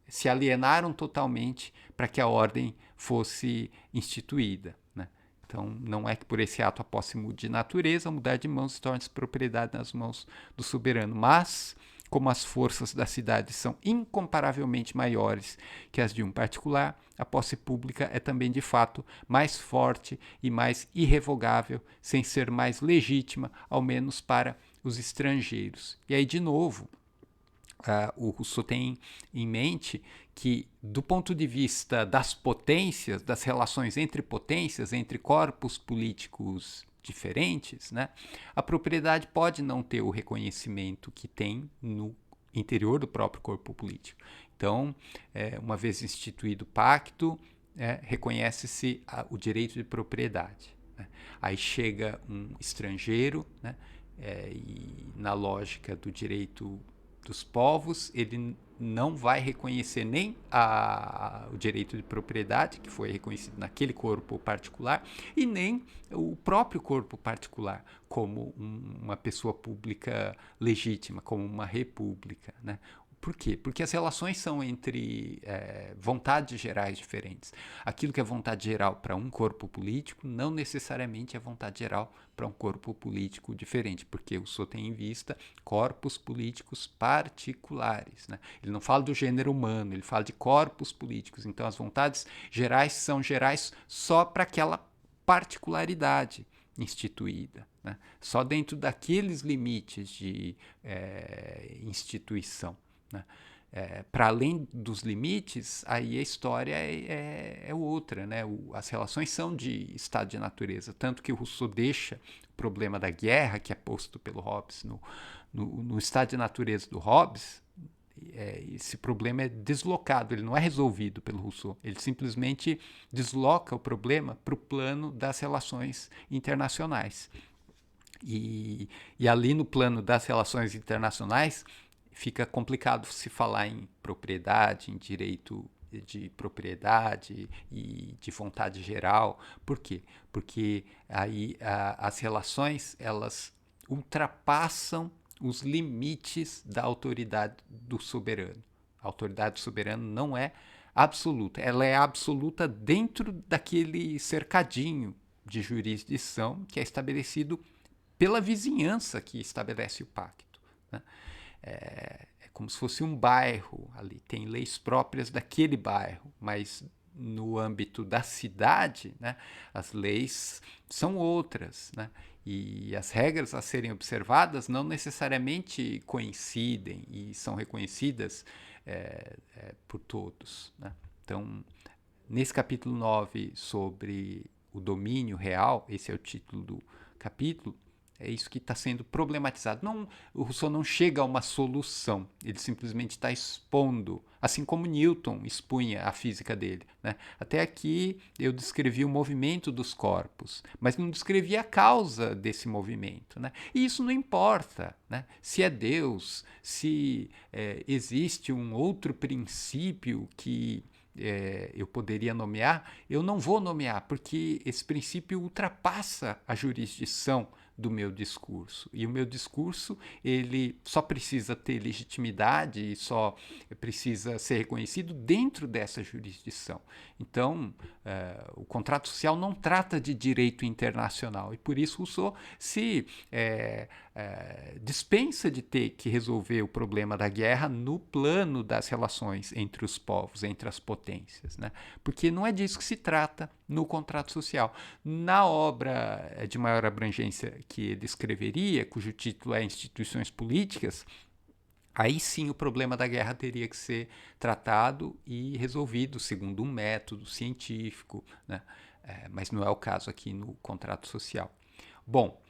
se alienaram totalmente para que a ordem fosse instituída, né? Então, não é que por esse ato a posse mude de natureza, mudar de mãos se torne-se propriedade nas mãos do soberano, mas como as forças da cidade são incomparavelmente maiores que as de um particular, a posse pública é também de fato mais forte e mais irrevogável, sem ser mais legítima, ao menos para os estrangeiros. E aí, de novo, o Rousseau tem em mente que, do ponto de vista das potências, das relações entre potências, entre corpos políticos diferentes, né, a propriedade pode não ter o reconhecimento que tem no interior do próprio corpo político. Então, uma vez instituído o pacto, reconhece-se o direito de propriedade. Né? Aí chega um estrangeiro, né, e na lógica do direito dos povos, ele não vai reconhecer nem o direito de propriedade, que foi reconhecido naquele corpo particular, e nem o próprio corpo particular, como uma pessoa pública legítima, como uma república. Né? Por quê? Porque as relações são entre vontades gerais diferentes. Aquilo que é vontade geral para um corpo político não necessariamente é vontade geral para um corpo político diferente, porque o Rousseau tem em vista corpos políticos particulares. Né? Ele não fala do gênero humano, ele fala de corpos políticos. Então, as vontades gerais são gerais só para aquela particularidade instituída. Né? Só dentro daqueles limites de instituição. Né? Para além dos limites, aí a história é outra. Né? As relações são de estado de natureza, tanto que o Rousseau deixa o problema da guerra, que é posto pelo Hobbes, no estado de natureza do Hobbes. Esse problema é deslocado, ele não é resolvido pelo Rousseau, ele simplesmente desloca o problema para o plano das relações internacionais. E ali no plano das relações internacionais, fica complicado se falar em propriedade, em direito de propriedade e de vontade geral. Por quê? Porque aí as relações, elas ultrapassam os limites da autoridade do soberano. A autoridade do soberano não é absoluta, ela é absoluta dentro daquele cercadinho de jurisdição que é estabelecido pela vizinhança que estabelece o pacto. Né? É como se fosse um bairro ali, tem leis próprias daquele bairro, mas no âmbito da cidade, né, as leis são outras, né, e as regras a serem observadas não necessariamente coincidem e são reconhecidas por todos. Né? Então, nesse capítulo 9 sobre o domínio real, esse é o título do capítulo, é isso que está sendo problematizado. O Rousseau não chega a uma solução, ele simplesmente está expondo, assim como Newton expunha a física dele. Né? Até aqui eu descrevi o movimento dos corpos, mas não descrevi a causa desse movimento. Né? E isso não importa. Né? Se é Deus, se existe um outro princípio que eu poderia nomear, eu não vou nomear, porque esse princípio ultrapassa a jurisdição do meu discurso. E o meu discurso, ele só precisa ter legitimidade e só precisa ser reconhecido dentro dessa jurisdição. Então, o contrato social não trata de direito internacional e por isso Rousseau se dispensa de ter que resolver o problema da guerra no plano das relações entre os povos, entre as potências, né? Porque não é disso que se trata no contrato social. Na obra de maior abrangência que ele escreveria, cujo título é Instituições Políticas, aí sim o problema da guerra teria que ser tratado e resolvido segundo um método científico, né? Mas não é o caso aqui no contrato social. Bom,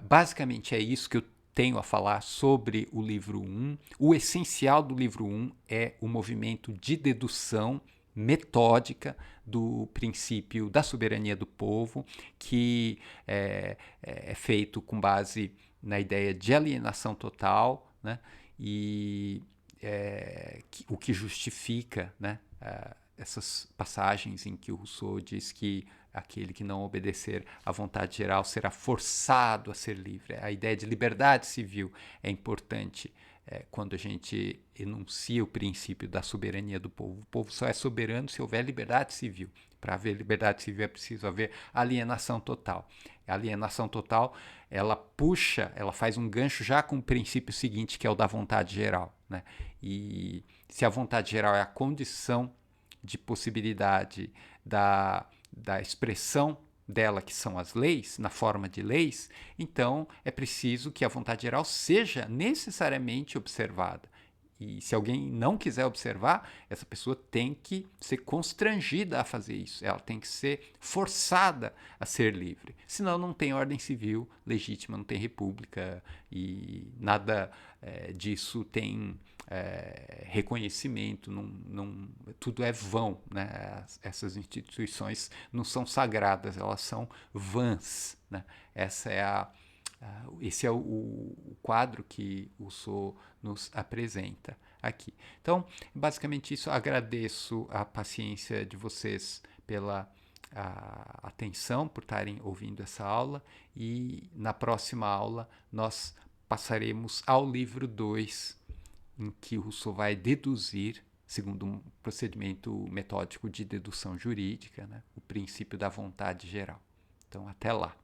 basicamente é isso que eu tenho a falar sobre o livro 1. O essencial do livro 1 é o movimento de dedução metódica do princípio da soberania do povo, que é feito com base na ideia de alienação total, né? E o que justifica, né, essas passagens em que o Rousseau diz que aquele que não obedecer à vontade geral será forçado a ser livre. A ideia de liberdade civil é importante quando a gente enuncia o princípio da soberania do povo. O povo só é soberano se houver liberdade civil. Para haver liberdade civil é preciso haver alienação total. A alienação total, ela faz um gancho já com o princípio seguinte, que é o da vontade geral. Né? E se a vontade geral é a condição de possibilidade da expressão dela, que são as leis, na forma de leis, então é preciso que a vontade geral seja necessariamente observada. E se alguém não quiser observar, essa pessoa tem que ser constrangida a fazer isso. Ela tem que ser forçada a ser livre. Senão não tem ordem civil legítima, não tem república e nada disso tem reconhecimento. Tudo é vão, né? Essas instituições não são sagradas, elas são vãs, né? Esse é o quadro que o Rousseau nos apresenta aqui. Então, basicamente isso. Agradeço a paciência de vocês pela atenção, por estarem ouvindo essa aula, e na próxima aula nós passaremos ao livro 2, em que o Rousseau vai deduzir, segundo um procedimento metódico de dedução jurídica, né, o princípio da vontade geral. Então, até lá.